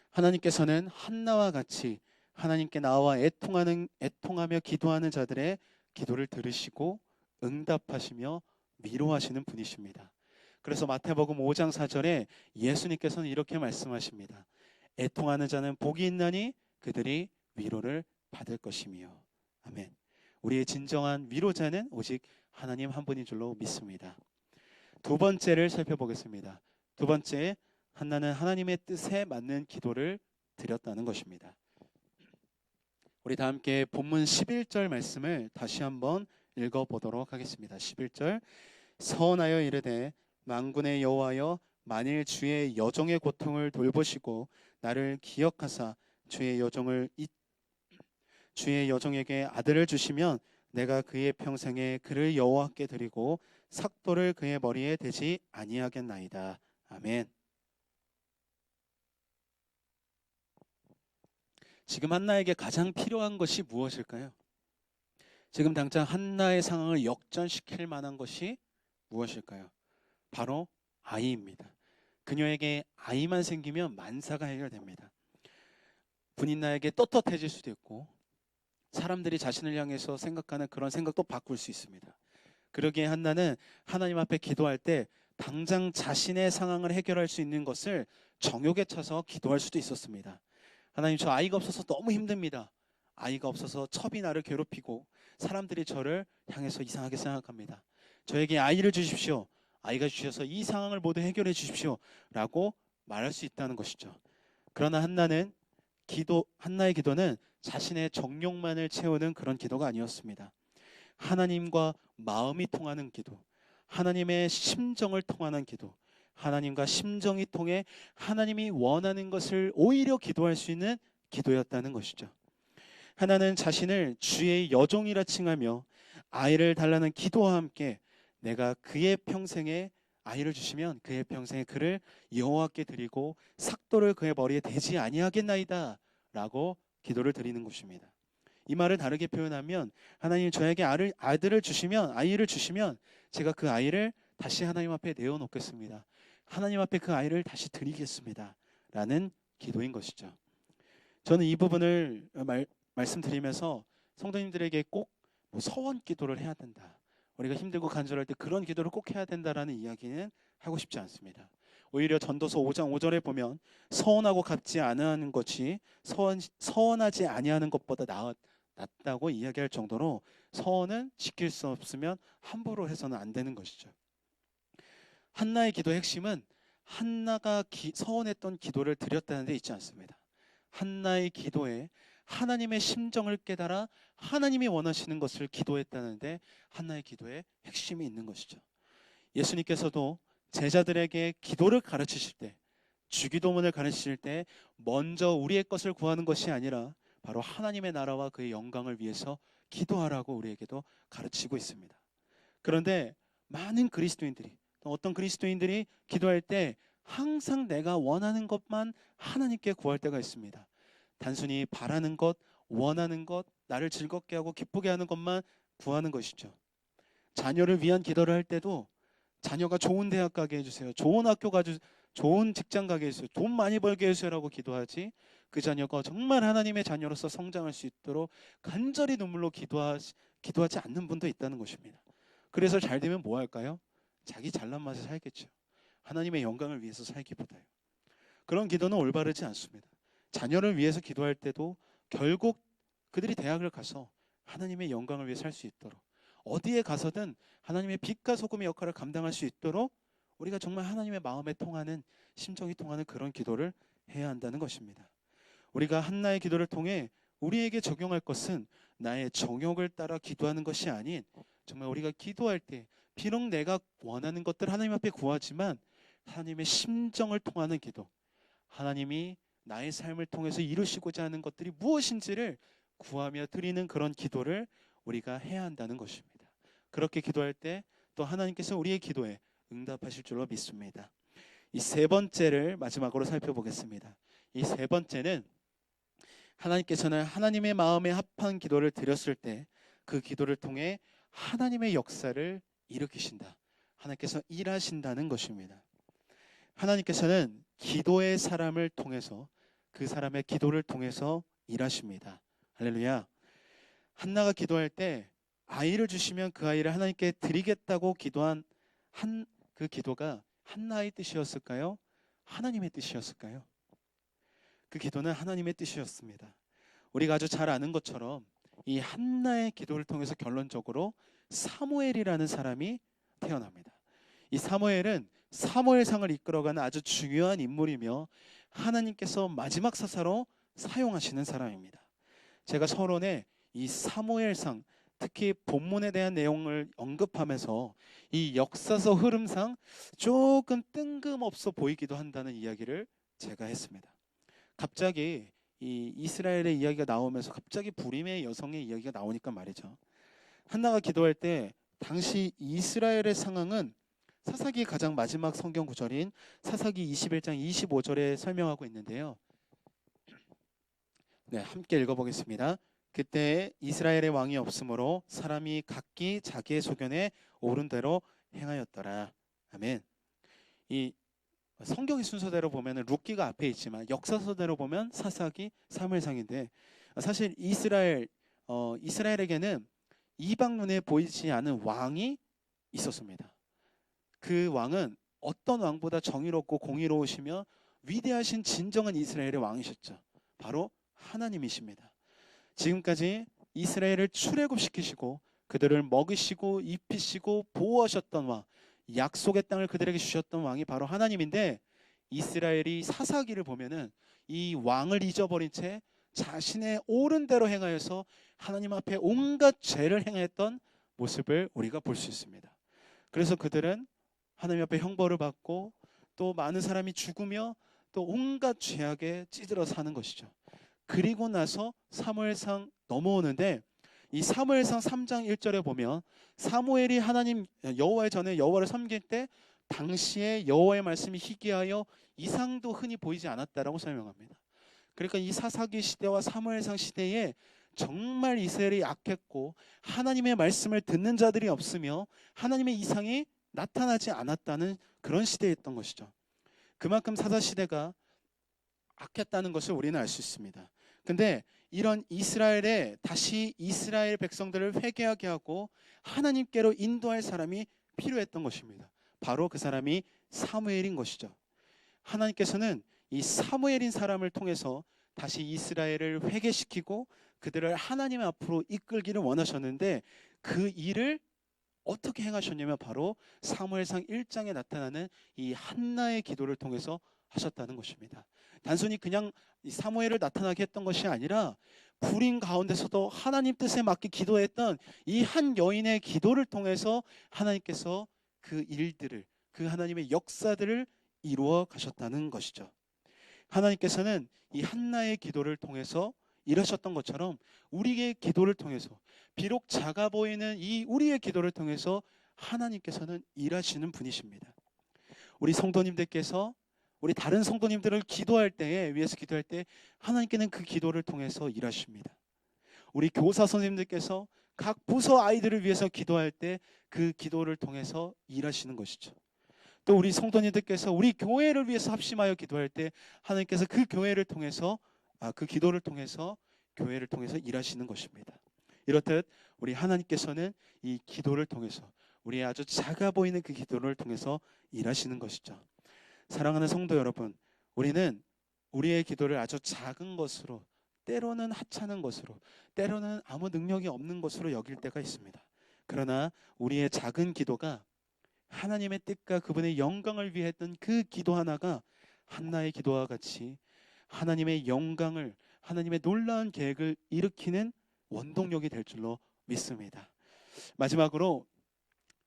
하나님께서는 한나와 같이 하나님께 나와 애통하며 기도하는 자들의 기도를 들으시고 응답하시며 위로하시는 분이십니다. 그래서 마태복음 5장 4절에 예수님께서는 이렇게 말씀하십니다. 애통하는 자는 복이 있나니 그들이 위로를 받을 것이며. 아멘. 우리의 진정한 위로자는 오직 하나님 한 분인 줄로 믿습니다. 두 번째를 살펴보겠습니다. 두 번째, 한나는 하나님의 뜻에 맞는 기도를 드렸다는 것입니다. 우리 다 함께 본문 11절 말씀을 다시 한번 읽어보도록 하겠습니다. 11절, 선하여 이르되 만군의 여호와여, 만일 주의 여종의 고통을 돌보시고 나를 기억하사 주의 주의 여종에게 아들을 주시면 내가 그의 평생에 그를 여호와께 드리고 삭도를 그의 머리에 대지 아니하겠나이다. 아멘. 지금 한나에게 가장 필요한 것이 무엇일까요? 지금 당장 한나의 상황을 역전시킬 만한 것이 무엇일까요? 바로 아이입니다. 그녀에게 아이만 생기면 만사가 해결됩니다. 분인나에게 떳떳해질 수도 있고 사람들이 자신을 향해서 생각하는 그런 생각도 바꿀 수 있습니다. 그러기에 한나는 하나님 앞에 기도할 때 당장 자신의 상황을 해결할 수 있는 것을 정욕에 차서 기도할 수도 있었습니다. 하나님, 저 아이가 없어서 너무 힘듭니다. 아이가 없어서 첩이 나를 괴롭히고 사람들이 저를 향해서 이상하게 생각합니다. 저에게 아이를 주십시오. 아이가 주셔서 이 상황을 모두 해결해 주십시오. 라고 말할 수 있다는 것이죠. 그러나 한나의 기도는 자신의 정욕만을 채우는 그런 기도가 아니었습니다. 하나님과 마음이 통하는 기도, 하나님의 심정을 통하는 기도, 하나님과 심정이 통해 하나님이 원하는 것을 오히려 기도할 수 있는 기도였다는 것이죠. 하나는 자신을 주의 여종이라 칭하며 아이를 달라는 기도와 함께 내가 그의 평생에 아이를 주시면 그의 평생에 그를 여호와께 드리고 삭도를 그의 머리에 대지 아니하겠나이다 라고 기도를 드리는 것입니다. 이 말을 다르게 표현하면 하나님, 저에게 아이를 주시면 제가 그 아이를 다시 하나님 앞에 내어놓겠습니다. 하나님 앞에 그 아이를 다시 드리겠습니다 라는 기도인 것이죠. 저는 이 부분을 말씀드리면서 성도님들에게 꼭 서원 기도를 해야 된다, 우리가 힘들고 간절할 때 그런 기도를 꼭 해야 된다라는 이야기는 하고 싶지 않습니다. 오히려 전도서 5장 5절에 보면 서원하고 갚지 아니하는 것이 서원하지 아니하는 것보다 낫다고 이야기할 정도로 서원은 지킬 수 없으면 함부로 해서는 안 되는 것이죠. 한나의 기도의 핵심은 한나가 서원했던 기도를 드렸다는 데 있지 않습니다. 한나의 기도에 하나님의 심정을 깨달아 하나님이 원하시는 것을 기도했다는데 한나의 기도에 핵심이 있는 것이죠. 예수님께서도 제자들에게 기도를 가르치실 때, 주기도문을 가르치실 때 먼저 우리의 것을 구하는 것이 아니라 바로 하나님의 나라와 그의 영광을 위해서 기도하라고 우리에게도 가르치고 있습니다. 그런데 많은 그리스도인들이, 어떤 그리스도인들이 기도할 때 항상 내가 원하는 것만 하나님께 구할 때가 있습니다. 단순히 바라는 것, 원하는 것, 나를 즐겁게 하고 기쁘게 하는 것만 구하는 것이죠. 자녀를 위한 기도를 할 때도 자녀가 좋은 대학 가게 해주세요, 좋은 학교 좋은 직장 가게 해주세요, 돈 많이 벌게 해주세요라고 기도하지, 그 자녀가 정말 하나님의 자녀로서 성장할 수 있도록 간절히 눈물로 기도하지 않는 분도 있다는 것입니다. 그래서 잘 되면 뭐 할까요? 자기 잘난 맛에 살겠죠. 하나님의 영광을 위해서 살기보다요. 그런 기도는 올바르지 않습니다. 자녀를 위해서 기도할 때도 결국 그들이 대학을 가서 하나님의 영광을 위해 살 수 있도록, 어디에 가서든 하나님의 빛과 소금의 역할을 감당할 수 있도록 우리가 정말 하나님의 마음에 통하는, 심정이 통하는 그런 기도를 해야 한다는 것입니다. 우리가 한나의 기도를 통해 우리에게 적용할 것은 나의 정욕을 따라 기도하는 것이 아닌, 정말 우리가 기도할 때 비록 내가 원하는 것들 하나님 앞에 구하지만 하나님의 심정을 통하는 기도, 하나님이 나의 삶을 통해서 이루시고자 하는 것들이 무엇인지를 구하며 드리는 그런 기도를 우리가 해야 한다는 것입니다. 그렇게 기도할 때 또 하나님께서 우리의 기도에 응답하실 줄로 믿습니다. 이 세 번째를 마지막으로 살펴보겠습니다. 이 세 번째는 하나님께서는 하나님의 마음에 합한 기도를 드렸을 때 그 기도를 통해 하나님의 역사를 일으키신다, 하나님께서 일하신다는 것입니다. 하나님께서는 기도의 사람을 통해서, 그 사람의 기도를 통해서 일하십니다. 할렐루야. 한나가 기도할 때 아이를 주시면 그 아이를 하나님께 드리겠다고 기도한 그 기도가 한나의 뜻이었을까요? 하나님의 뜻이었을까요? 그 기도는 하나님의 뜻이었습니다. 우리가 아주 잘 아는 것처럼 이 한나의 기도를 통해서 결론적으로 사무엘이라는 사람이 태어납니다. 이 사무엘은 사무엘상을 이끌어가는 아주 중요한 인물이며 하나님께서 마지막 사사로 사용하시는 사람입니다. 제가 서론에 이 사무엘상, 특히 본문에 대한 내용을 언급하면서 이 역사서 흐름상 조금 뜬금없어 보이기도 한다는 이야기를 제가 했습니다. 갑자기 이 이스라엘의 이야기가 나오면서 갑자기 불임의 여성의 이야기가 나오니까 말이죠. 한나가 기도할 때 당시 이스라엘의 상황은 사사기 가장 마지막 성경 구절인 사사기 21장 25절에 설명하고 있는데요. 네, 함께 읽어보겠습니다. 그때 이스라엘의 왕이 없으므로 사람이 각기 자기의 소견에 옳은 대로 행하였더라. 아멘. 이 성경의 순서대로 보면 룻기가 앞에 있지만 역사서대로 보면 사사기, 사무엘상인데 사실 이스라엘에게는 이방 눈에 보이지 않은 왕이 있었습니다. 그 왕은 어떤 왕보다 정의롭고 공의로우시며 위대하신 진정한 이스라엘의 왕이셨죠. 바로 하나님이십니다. 지금까지 이스라엘을 출애굽시키시고 그들을 먹이시고 입히시고 보호하셨던 왕, 약속의 땅을 그들에게 주셨던 왕이 바로 하나님인데 이스라엘이 사사기를 보면은 이 왕을 잊어버린 채 자신의 옳은 대로 행하여서 하나님 앞에 온갖 죄를 행했던 모습을 우리가 볼 수 있습니다. 그래서 그들은 하나님 앞에 형벌을 받고 또 많은 사람이 죽으며 또 온갖 죄악에 찌들어 사는 것이죠. 그리고 나서 사무엘상 넘어오는데 이 사무엘상 3장 1절에 보면 사무엘이 하나님 여호와의 전에 여호와를 섬길 때 당시에 여호와의 말씀이 희귀하여 이상도 흔히 보이지 않았다라고 설명합니다. 그러니까 이 사사기 시대와 사무엘상 시대에 정말 이스라엘이 약했고 하나님의 말씀을 듣는 자들이 없으며 하나님의 이상이 나타나지 않았다는 그런 시대였던 것이죠. 그만큼 사사시대가 악했다는 것을 우리는 알 수 있습니다. 근데 이런 이스라엘에 다시 이스라엘 백성들을 회개하게 하고 하나님께로 인도할 사람이 필요했던 것입니다. 바로 그 사람이 사무엘인 것이죠. 하나님께서는 이 사무엘인 사람을 통해서 다시 이스라엘을 회개시키고 그들을 하나님 앞으로 이끌기를 원하셨는데 그 일을 어떻게 행하셨냐면 바로 사무엘상 1장에 나타나는 이 한나의 기도를 통해서 하셨다는 것입니다. 단순히 그냥 사무엘을 나타나게 했던 것이 아니라 불임 가운데서도 하나님 뜻에 맞게 기도했던 이 한 여인의 기도를 통해서 하나님께서 그 일들을, 그 하나님의 역사들을 이루어 가셨다는 것이죠. 하나님께서는 이 한나의 기도를 통해서 일하셨던 것처럼 우리의 기도를 통해서 비록 작아 보이는 이 우리의 기도를 통해서 하나님께서는 일하시는 분이십니다. 우리 성도님들께서 우리 다른 성도님들을 기도할 때에 위해서 기도할 때 하나님께는 그 기도를 통해서 일하십니다. 우리 교사 선생님들께서 각 부서 아이들을 위해서 기도할 때 그 기도를 통해서 일하시는 것이죠. 또 우리 성도님들께서 우리 교회를 위해서 합심하여 기도할 때 하나님께서 그 교회를 통해서 그 기도를 통해서 교회를 통해서 일하시는 것입니다. 이렇듯 우리 하나님께서는 이 기도를 통해서 우리의 아주 작아 보이는 그 기도를 통해서 일하시는 것이죠. 사랑하는 성도 여러분, 우리는 우리의 기도를 아주 작은 것으로, 때로는 하찮은 것으로, 때로는 아무 능력이 없는 것으로 여길 때가 있습니다. 그러나 우리의 작은 기도가 하나님의 뜻과 그분의 영광을 위해 했던 그 기도 하나가 한나의 기도와 같이 하나님의 영광을, 하나님의 놀라운 계획을 일으키는 원동력이 될 줄로 믿습니다. 마지막으로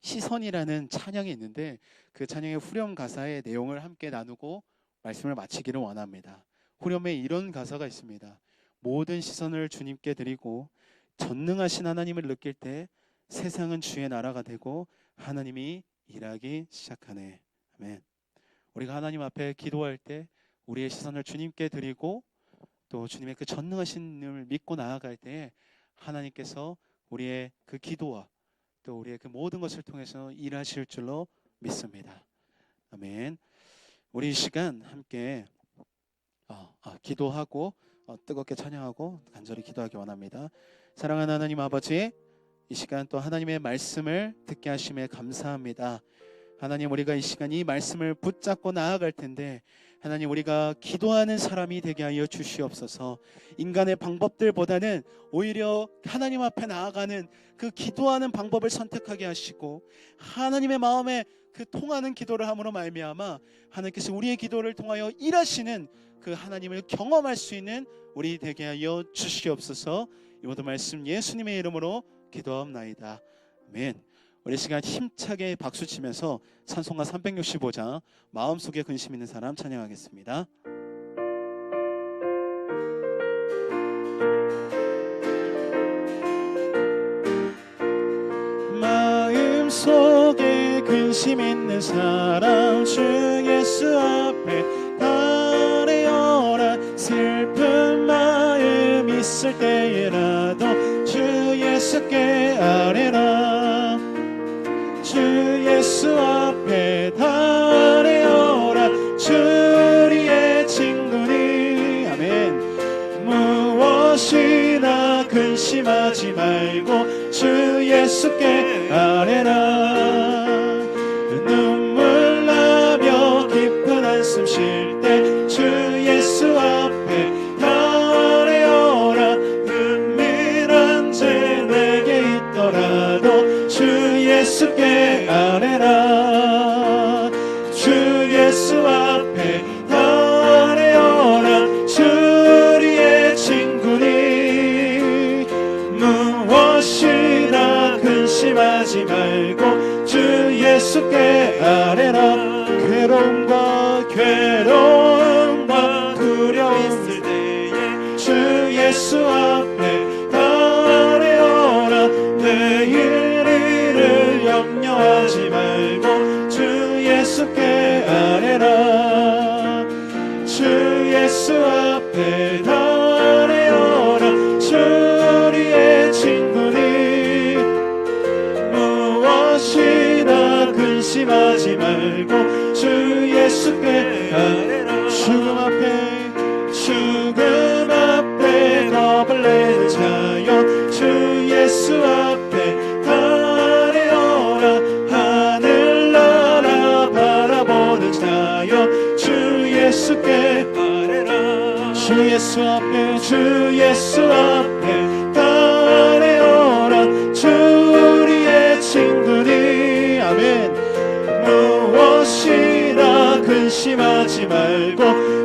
시선이라는 찬양이 있는데 그 찬양의 후렴 가사의 내용을 함께 나누고 말씀을 마치기를 원합니다. 후렴에 이런 가사가 있습니다. 모든 시선을 주님께 드리고 전능하신 하나님을 느낄 때 세상은 주의 나라가 되고 하나님이 일하기 시작하네. 아멘. 우리가 하나님 앞에 기도할 때 우리의 시선을 주님께 드리고 또 주님의 그 전능하신을 믿고 나아갈 때 하나님께서 우리의 그 기도와 또 우리의 그 모든 것을 통해서 일하실 줄로 믿습니다. 아멘. 우리 이 시간 함께 기도하고 뜨겁게 찬양하고 간절히 기도하기 원합니다. 사랑하는 하나님 아버지, 이 시간 또 하나님의 말씀을 듣게 하심에 감사합니다. 하나님, 우리가 이 시간 이 말씀을 붙잡고 나아갈 텐데 하나님, 우리가 기도하는 사람이 되게 하여 주시옵소서. 인간의 방법들보다는 오히려 하나님 앞에 나아가는 그 기도하는 방법을 선택하게 하시고 하나님의 마음에 그 통하는 기도를 함으로 말미암아 하나님께서 우리의 기도를 통하여 일하시는 그 하나님을 경험할 수 있는 우리 되게 하여 주시옵소서. 이 모든 말씀 예수님의 이름으로 기도하옵나이다. 아멘. 우리 시간 힘차게 박수 치면서 찬송가 365장 마음속에 근심 있는 사람 찬양하겠습니다. 관심 있는 사람 주 예수 앞에 아뢰어라. 슬픈 마음 있을 때에라도 주 예수께 아뢰라. 주 예수 앞에 아뢰어라. 주 우리의 친구니 아멘. 무엇이나 근심하지 말고 주 예수께 아뢰라. 눈물 나며 깊은 한숨 쉴 때 주 예수 앞에 아뢰어라. 은밀한 죄 내게 있더라도 주 예수께 아뢰라. 주 예수 앞에 아뢰어라. 주 우리의 친구니 무엇이나 근심하지 말고 주 예수께 아뢰라. 괴로움과 두려움 있을 때에 주 예수 앞에 아뢰어라. 내일 일을 염려하지 말고 주 예수께 아뢰라. 주 예수 앞에 아뢰어라. 주 우리의 친구니 무엇이나 근심하지 말고 주 예수께 아뢰라. 죽음 앞에 겁을 내는 자여 주 예수 앞에 아뢰어라. 하늘나라 바라보는 자여 주 예수께 아뢰라. 주 예수 앞에 아뢰어라. 주 우리의 친구니 아멘. 무엇이나 근심하지 말고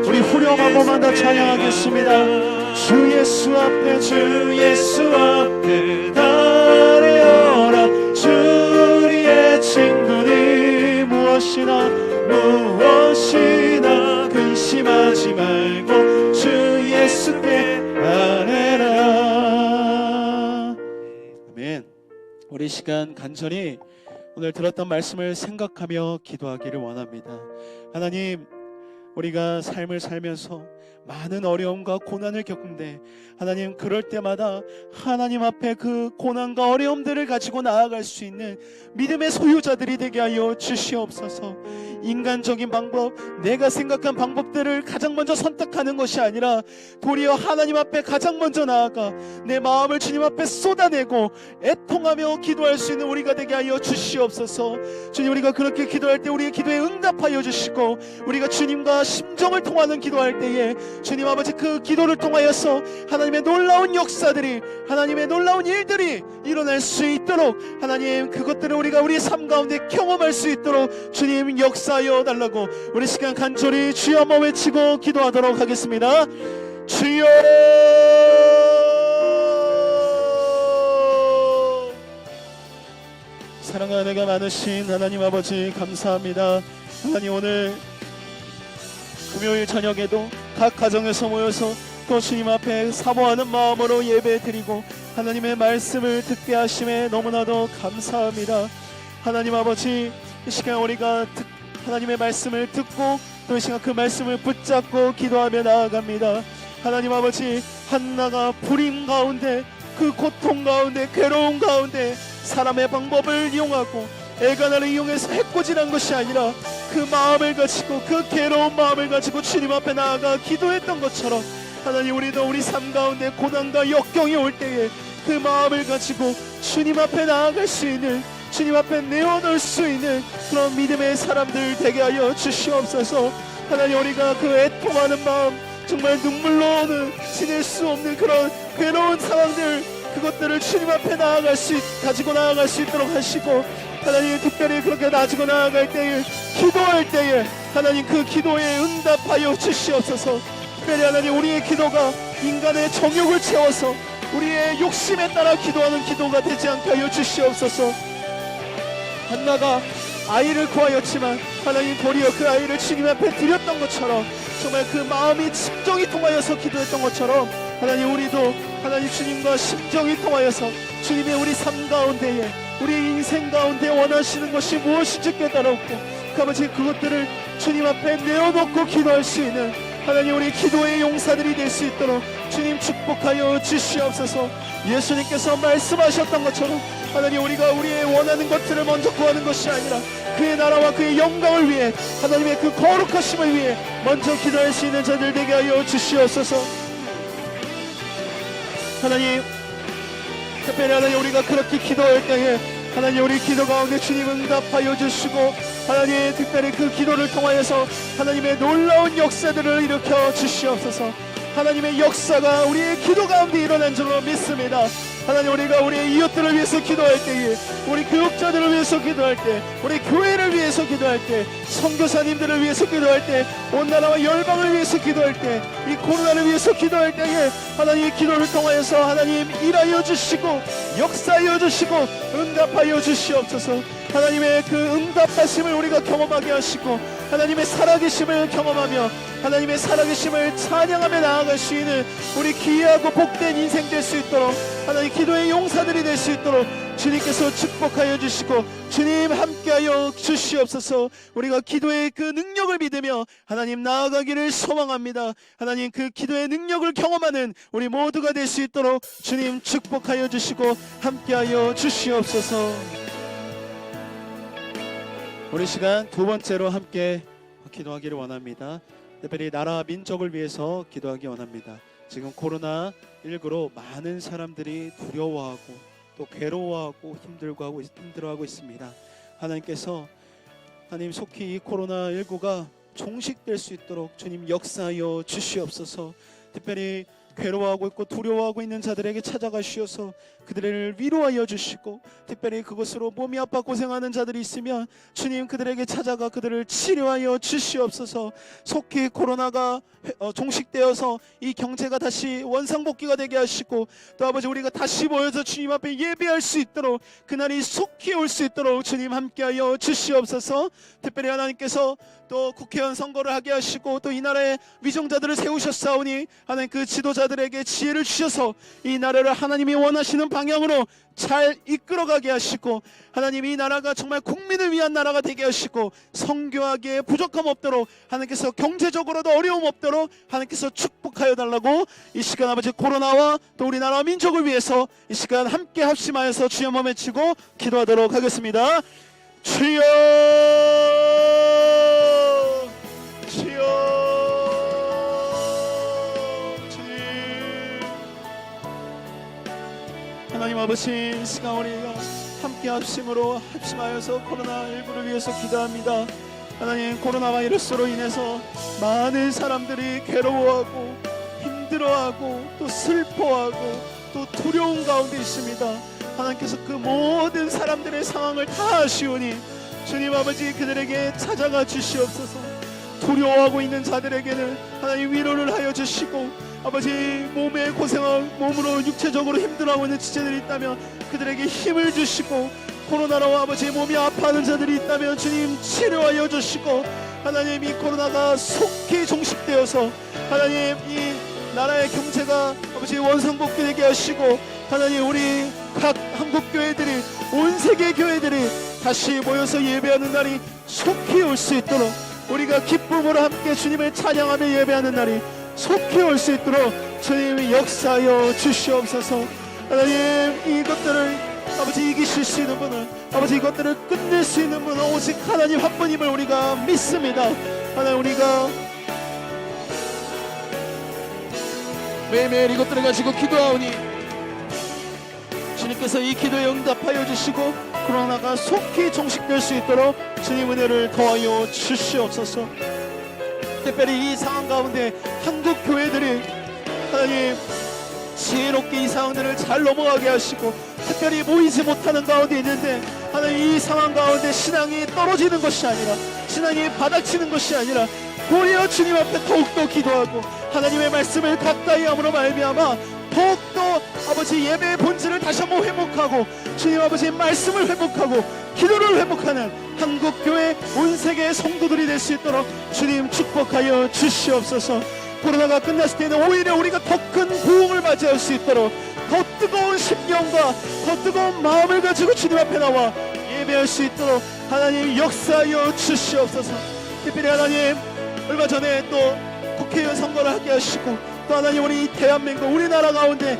우리 후렴 한 번만 더 찬양하겠습니다. 주 예수 앞에 아뢰어라. 주 우리의 친구니 무엇이나 근심하지 말고 주 예수께 아뢰라. 아멘. 우리 시간 간절히 오늘 들었던 말씀을 생각하며 기도하기를 원합니다. 하나님, 우리가 삶을 살면서 많은 어려움과 고난을 겪는데 하나님, 그럴 때마다 하나님 앞에 그 고난과 어려움들을 가지고 나아갈 수 있는 믿음의 소유자들이 되게 하여 주시옵소서. 인간적인 방법, 내가 생각한 방법들을 가장 먼저 선택하는 것이 아니라 도리어 하나님 앞에 가장 먼저 나아가 내 마음을 주님 앞에 쏟아내고 애통하며 기도할 수 있는 우리가 되게 하여 주시옵소서. 주님, 우리가 그렇게 기도할 때 우리의 기도에 응답하여 주시고 우리가 주님과 심정을 통하는 기도할 때에 주님 아버지, 그 기도를 통하여서 하나님의 놀라운 역사들이, 하나님의 놀라운 일들이 일어날 수 있도록 하나님, 그것들을 우리가 우리의 삶 가운데 경험할 수 있도록 주님 역사하여 달라고 우리 시간 간절히 주여 한번 외치고 기도하도록 하겠습니다. 주여, 사랑과 은혜가 많으신 하나님 아버지, 감사합니다. 하나님, 오늘 금요일 저녁에도 각 가정에서 모여서 또 주님 앞에 사모하는 마음으로 예배드리고 하나님의 말씀을 듣게 하심에 너무나도 감사합니다. 하나님 아버지, 이 시간 우리가 하나님의 말씀을 듣고 또 이 시간 그 말씀을 붙잡고 기도하며 나아갑니다. 하나님 아버지, 한나가 불임 가운데, 그 고통 가운데, 괴로움 가운데 사람의 방법을 이용하고 엘가나를 이용해서 해코지한 것이 아니라 그 마음을 가지고, 그 괴로운 마음을 가지고 주님 앞에 나아가 기도했던 것처럼 하나님, 우리도 우리 삶 가운데 고난과 역경이 올 때에 그 마음을 가지고 주님 앞에 나아갈 수 있는, 주님 앞에 내어놓을 수 있는 그런 믿음의 사람들 되게 하여 주시옵소서. 하나님, 우리가 그 애통하는 마음, 정말 눈물로는 지낼 수 없는 그런 괴로운 상황들, 그것들을 주님 앞에 가지고 나아갈 수 있도록 하시고, 하나님, 특별히 그렇게 가지고 나아갈 때에, 기도할 때에 하나님, 그 기도에 응답하여 주시옵소서. 특별히 하나님, 우리의 기도가 인간의 정욕을 채워서 우리의 욕심에 따라 기도하는 기도가 되지 않게 하여 주시옵소서. 한나가 아이를 구하였지만 하나님, 도리어 그 아이를 주님 앞에 드렸던 것처럼, 정말 그 마음이 심정이 통하여서 기도했던 것처럼 하나님, 우리도 하나님 주님과 심정이 통하여서 주님의 우리 삶 가운데에 우리 인생 가운데 원하시는 것이 무엇인지 깨달았고 그 아버지 그것들을 주님 앞에 내어놓고 기도할 수 있는 하나님 우리 기도의 용사들이 될 수 있도록 주님 축복하여 주시옵소서. 예수님께서 말씀하셨던 것처럼 하나님 우리가 우리의 원하는 것들을 먼저 구하는 것이 아니라 그의 나라와 그의 영광을 위해 하나님의 그 거룩하심을 위해 먼저 기도할 수 있는 자들 되게 하여 주시옵소서. 하나님 특별히 하나님 우리가 그렇게 기도할 때에 하나님 우리 기도 가운데 주님 응답하여 주시고 하나님 특별히 그 기도를 통하여서 하나님의 놀라운 역사들을 일으켜 주시옵소서. 하나님의 역사가 우리의 기도 가운데 일어난 줄로 믿습니다. 하나님 우리가 우리의 이웃들을 위해서 기도할 때에 우리 교육자들을 위해서 기도할 때 우리 교회를 위해서 기도할 때 선교사님들을 위해서 기도할 때 온 나라와 열방을 위해서 기도할 때 이 코로나를 위해서 기도할 때에 하나님의 기도를 통하여서 하나님 일하여 주시고 역사하여 주시고 응답하여 주시옵소서. 하나님의 그 응답하심을 우리가 경험하게 하시고 하나님의 살아계심을 경험하며 하나님의 살아계심을 찬양하며 나아갈 수 있는 우리 귀하고 복된 인생 될 수 있도록 하나님 기도의 용사들이 될 수 있도록 주님께서 축복하여 주시고 주님 함께하여 주시옵소서. 우리가 기도의 그 능력을 믿으며 하나님 나아가기를 소망합니다. 하나님 그 기도의 능력을 경험하는 우리 모두가 될 수 있도록 주님 축복하여 주시고 함께하여 주시옵소서. 우리 시간 두 번째로 함께 기도하기를 원합니다. 특별히 나라 민족을 위해서 기도하기 원합니다. 지금 코로나19로 많은 사람들이 두려워하고 또 괴로워하고 힘들어하고 있습니다. 하나님께서 하나님 속히 이 코로나19가 종식될 수 있도록 주님 역사하여 주시옵소서. 특별히 괴로워하고 있고 두려워하고 있는 자들에게 찾아가시어서 그들을 위로하여 주시고 특별히 그것으로 몸이 아파 고생하는 자들이 있으면 주님 그들에게 찾아가 그들을 치료하여 주시옵소서. 속히 코로나가 종식되어서 이 경제가 다시 원상복귀가 되게 하시고 또 아버지 우리가 다시 모여서 주님 앞에 예배할 수 있도록 그날이 속히 올 수 있도록 주님 함께하여 주시옵소서. 특별히 하나님께서 또 국회의원 선거를 하게 하시고 또 이 나라의 위정자들을 세우셨사오니 하나님 그 지도자들에게 지혜를 주셔서 이 나라를 하나님이 원하시는 방향으로 잘 이끌어가게 하시고 하나님 이 나라가 정말 국민을 위한 나라가 되게 하시고 선교하기에 부족함 없도록 하나님께서 경제적으로도 어려움 없도록 하나님께서 축복하여 달라고 이 시간 아버지 코로나와 또 우리나라 민족을 위해서 이 시간 함께 합심하여서 주여 몸에 치고 기도하도록 하겠습니다. 주여 주여 하나님 아버지 이 시간 우리가 함께 합심하여서 코로나19를 위해서 기도합니다. 하나님 코로나 바이러스로 인해서 많은 사람들이 괴로워하고 힘들어하고 또 슬퍼하고 또 두려움 가운데 있습니다. 하나님께서 그 모든 사람들의 상황을 다 아시오니 주님 아버지 그들에게 찾아가 주시옵소서. 두려워하고 있는 자들에게는 하나님 위로를 하여 주시고 아버지 몸에 고생하고 몸으로 육체적으로 힘들어하고 있는 지체들이 있다면 그들에게 힘을 주시고 코로나로 아버지 몸이 아파하는 자들이 있다면 주님 치료하여 주시고 하나님 이 코로나가 속히 종식되어서 하나님 이 나라의 경제가 아버지 원상복귀되게 하시고 하나님 우리 각 한국교회들이 온 세계 교회들이 다시 모여서 예배하는 날이 속히 올 수 있도록 우리가 기쁨으로 함께 주님을 찬양하며 예배하는 날이 속히 올 수 있도록 주님이 역사하여 주시옵소서. 하나님 이것들을 아버지 이기실 수 있는 분은 아버지 이것들을 끝낼 수 있는 분은 오직 하나님 한 분임을 우리가 믿습니다. 하나님 우리가 매일매일 이것들을 가지고 기도하오니 주님께서 이 기도에 응답하여 주시고 코로나가 속히 종식될 수 있도록 주님 은혜를 더하여 주시옵소서. 특별히 이 상황 가운데 한국 교회들이 하나님 지혜롭게 이 상황들을 잘 넘어가게 하시고 특별히 모이지 못하는 가운데 있는데 하나님 이 상황 가운데 신앙이 떨어지는 것이 아니라 신앙이 바닥치는 것이 아니라 오히려 주님 앞에 더욱더 기도하고 하나님의 말씀을 가까이 함으로 말미암아 더욱더 아버지 예배의 본질을 다시 한번 회복하고 주님 아버지 말씀을 회복하고 기도를 회복하는 한국교회 온 세계의 성도들이 될 수 있도록 주님 축복하여 주시옵소서. 코로나가 끝났을 때는 오히려 우리가 더 큰 부흥을 맞이할 수 있도록 더 뜨거운 심령과 더 뜨거운 마음을 가지고 주님 앞에 나와 예배할 수 있도록 하나님 역사하여 주시옵소서. 특별히 하나님 얼마 전에 또 국회의원 선거를 하게 하시고 또 하나님 우리 대한민국 우리나라 가운데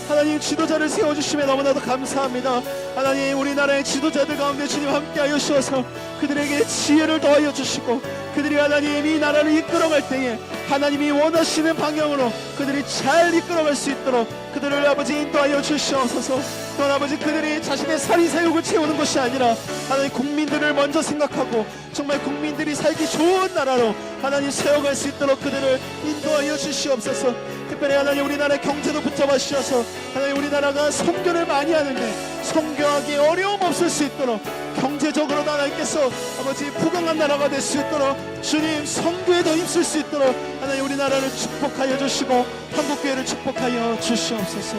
하나님 지도자를 세워주시면 너무나도 감사합니다. 하나님 우리나라의 지도자들 가운데 주님 함께하여 주셔서 그들에게 지혜를 더하여 주시고 그들이 하나님 이 나라를 이끌어갈 때에 하나님이 원하시는 방향으로 그들이 잘 이끌어갈 수 있도록 그들을 아버지 인도하여 주시옵소서. 또 아버지 그들이 자신의 사리사욕을 채우는 것이 아니라 하나님 국민들을 먼저 생각하고 정말 국민들이 살기 좋은 나라로 하나님 세워갈 수 있도록 그들을 인도하여 주시옵소서. 특별히 하나님 우리나라의 경제도 붙잡아 주셔서 하나님 우리나라가 선교를 많이 하는데 선교하기 어려움 없을 수 있도록 경제적으로 하나님께서 아버지 부강한 나라가 될 수 있도록 주님 선교에 더 힘쓸 수 있도록 하나님 우리나라를 축복하여 주시고 한국교회를 축복하여 주시옵소서.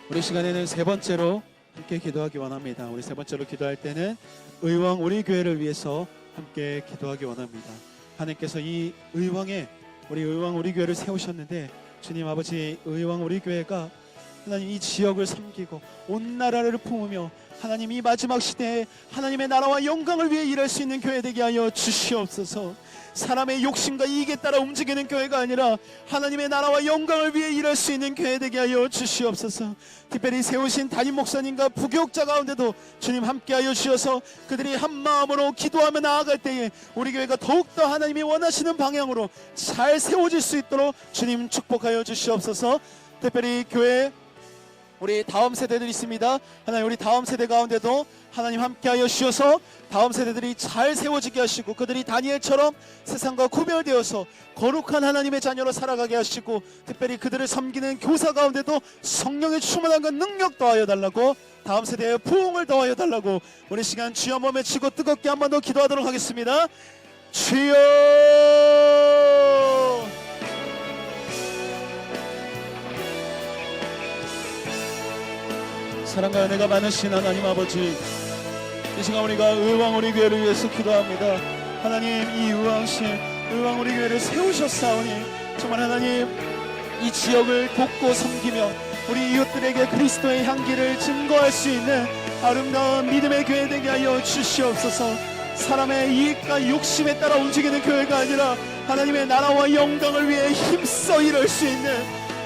우리 시간에는 세 번째로 함께 기도하기 원합니다. 우리 세 번째로 기도할 때는 의왕 우리 교회를 위해서 함께 기도하기 원합니다. 하나님께서 이 의왕 우리 교회를 세우셨는데 주님 아버지 의왕 우리 교회가 하나님 이 지역을 섬기고 온 나라를 품으며 하나님 이 마지막 시대에 하나님의 나라와 영광을 위해 일할 수 있는 교회 되게 하여 주시옵소서. 사람의 욕심과 이익에 따라 움직이는 교회가 아니라 하나님의 나라와 영광을 위해 일할 수 있는 교회 되게 하여 주시옵소서. 특별히 세우신 담임 목사님과 부교육자 가운데도 주님 함께하여 주셔서 그들이 한 마음으로 기도하며 나아갈 때에 우리 교회가 더욱더 하나님이 원하시는 방향으로 잘 세워질 수 있도록 주님 축복하여 주시옵소서. 특별히 교회 우리 다음 세대들이 있습니다. 하나님 우리 다음 세대 가운데도 하나님 함께하여 주셔서 다음 세대들이 잘 세워지게 하시고 그들이 다니엘처럼 세상과 구별되어서 거룩한 하나님의 자녀로 살아가게 하시고 특별히 그들을 섬기는 교사 가운데도 성령의 충만함과 능력 더하여 달라고 다음 세대의 부흥을 더하여 달라고 우리 시간 주여 한번 외치고 뜨겁게 한 번 더 기도하도록 하겠습니다. 주여 사랑과 은혜가 많으신 하나님 아버지 이 시간 우리가 의왕 우리 교회를 위해서 기도합니다. 하나님 이 의왕 우리 교회를 세우셨사오니 정말 하나님 이 지역을 돕고 섬기며 우리 이웃들에게 그리스도의 향기를 증거할 수 있는 아름다운 믿음의 교회 되게 하여 주시옵소서. 사람의 이익과 욕심에 따라 움직이는 교회가 아니라 하나님의 나라와 영광을 위해 힘써 일할 수 있는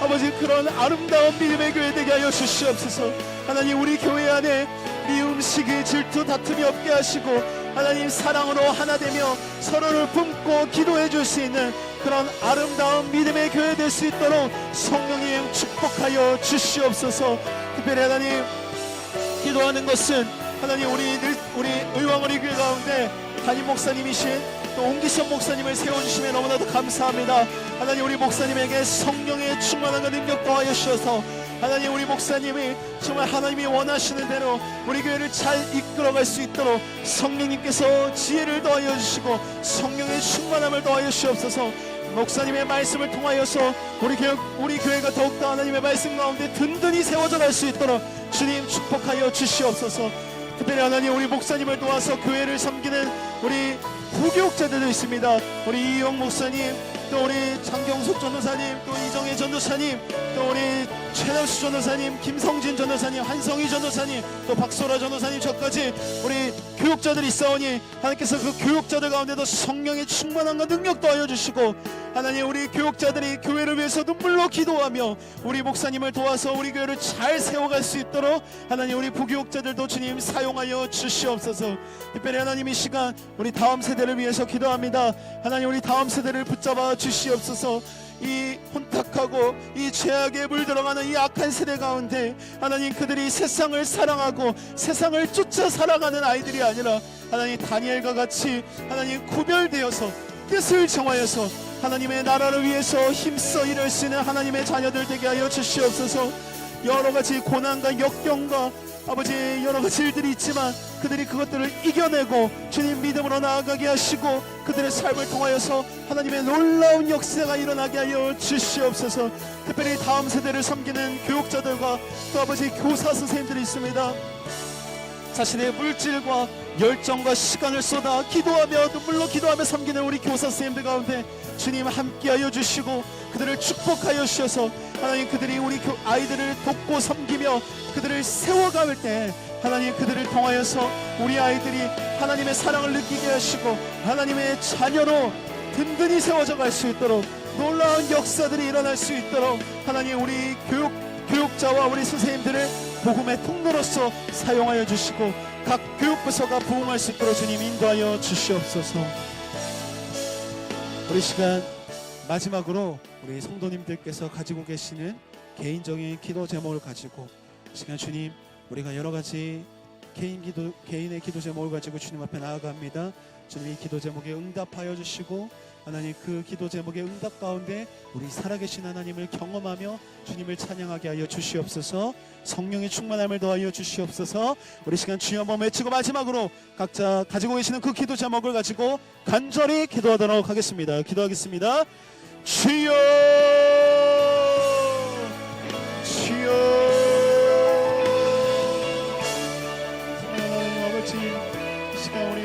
아버지 그런 아름다운 믿음의 교회 되게 하여 주시옵소서. 하나님 우리 교회 안에 미움, 시기, 질투, 다툼이 없게 하시고 하나님 사랑으로 하나 되며 서로를 품고 기도해 줄 수 있는 그런 아름다운 믿음의 교회 될 수 있도록 성령님 축복하여 주시옵소서. 특별히 하나님 기도하는 것은 하나님 우리 의왕 우리 교회 가운데 담임 목사님이신 또 옹기선 목사님을 세워주시면 너무나도 감사합니다. 하나님 우리 목사님에게 성령의 충만함과 능력 더하여 주셔서 하나님 우리 목사님이 정말 하나님이 원하시는 대로 우리 교회를 잘 이끌어갈 수 있도록 성령님께서 지혜를 더하여 주시고 성령의 충만함을 더하여 주시옵소서. 목사님의 말씀을 통하여서 우리 교회가 더욱더 하나님의 말씀 가운데 든든히 세워져 갈 수 있도록 주님 축복하여 주시옵소서. 특별히 하나님 우리 목사님을 도와서 교회를 섬기는 우리 부교육자들도 있습니다. 우리 이영 목사님 또 우리 장경숙 전도사님 또 이정혜 전도사님 또 우리 최남수 전도사님 김성진 전도사님 한성희 전도사님 또 박소라 전도사님 저까지 우리 교육자들이 있사오니 하나님께서 그 교육자들 가운데도 성령의 충만함과 능력 더하여 주시고 하나님 우리 교육자들이 교회를 위해서 눈물로 기도하며 우리 목사님을 도와서 우리 교회를 잘 세워갈 수 있도록 하나님 우리 부교육자들도 주님 사용하여 주시옵소서. 특별히 하나님 이 시간 우리 다음 세대를 위해서 기도합니다. 하나님 우리 다음 세대를 붙잡아 주시옵소서. 이 혼탁하고 이 죄악에 물들어가는 이 악한 세대 가운데 하나님 그들이 세상을 사랑하고 세상을 쫓아 살아가는 아이들이 아니라 하나님 다니엘과 같이 하나님 구별되어서 뜻을 정하여서 하나님의 나라를 위해서 힘써 일할 수 있는 하나님의 자녀들 되게 하여 주시옵소서. 여러 가지 고난과 역경과 아버지 여러 가지 일들이 있지만 그들이 그것들을 이겨내고 주님 믿음으로 나아가게 하시고 그들의 삶을 통하여서 하나님의 놀라운 역사가 일어나게 하여 주시옵소서. 특별히 다음 세대를 섬기는 교육자들과 또 아버지 교사 선생님들이 있습니다. 자신의 물질과 열정과 시간을 쏟아 기도하며 눈물로 기도하며 섬기는 우리 교사 선생님들 가운데 주님 함께하여 주시고 그들을 축복하여 주셔서 하나님 그들이 우리 아이들을 돕고 섬기며 그들을 세워갈 때 하나님 그들을 통하여서 우리 아이들이 하나님의 사랑을 느끼게 하시고 하나님의 자녀로 든든히 세워져 갈 수 있도록 놀라운 역사들이 일어날 수 있도록 하나님 우리 교육자와 우리 선생님들을 복음의 통로로서 사용하여 주시고 각 교육부서가 부흥할 수 있도록 주님 인도하여 주시옵소서. 우리 시간 마지막으로 우리 성도님들께서 가지고 계시는 개인적인 기도 제목을 가지고 시간 주님 우리가 여러 가지 개인의 기도 제목을 가지고 주님 앞에 나아갑니다. 주님 이 기도 제목에 응답하여 주시고 하나님 그 기도 제목의 응답 가운데 우리 살아계신 하나님을 경험하며 주님을 찬양하게 하여 주시옵소서. 성령의 충만함을 더하여 주시옵소서. 우리 시간 주여 한번 외치고 마지막으로 각자 가지고 계시는 그 기도 제목을 가지고 간절히 기도하도록 하겠습니다. 기도하겠습니다. 주여 주여 하나님 아버지 이 시간 우리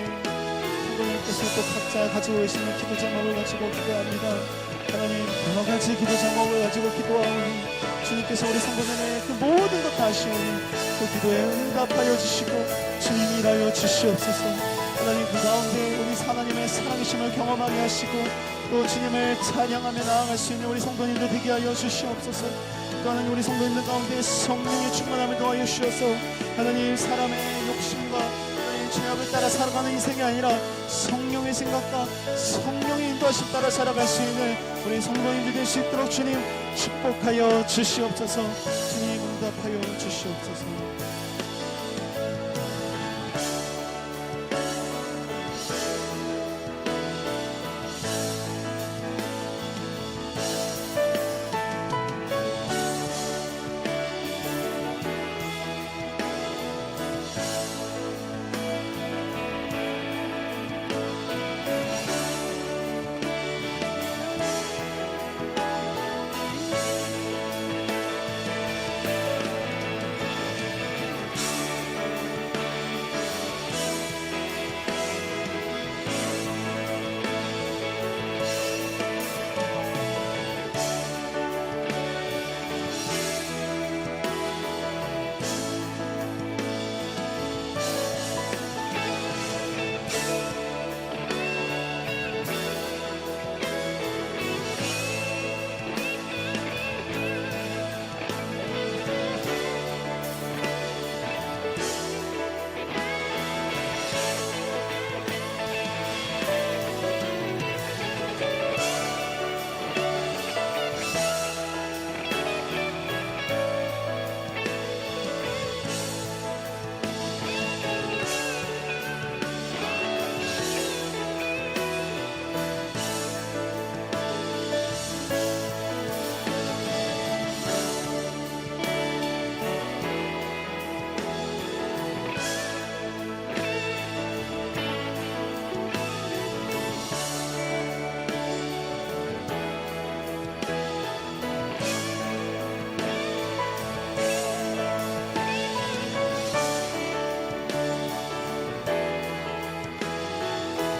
또 각자 가지고 계시는 기도 제목을 가지고 기도합니다. 하나님 여러 가지 기도 제목을 가지고 기도하오니 주님께서 우리 성도님의 그 모든 것 다 아시오니 그 기도에 응답하여 주시고 주님 일하여 주시옵소서. 하나님 그 가운데 우리 하나님의 사랑이심을 경험하게 하시고 또 주님을 찬양하며 나아갈 수 있는 우리 성도님들 되게 하여 주시옵소서. 또 하나님 우리 성도님들 가운데 성령의 충만함을 더하여 주셔서 하나님 사람의 욕심과 죄악을 따라 살아가는 인생이 아니라 성령의 생각과 성령의 인도하심 따라 살아갈 수 있는 우리 성도님들 될 수 있도록 주님 축복하여 주시옵소서. 주님 응답하여 주시옵소서.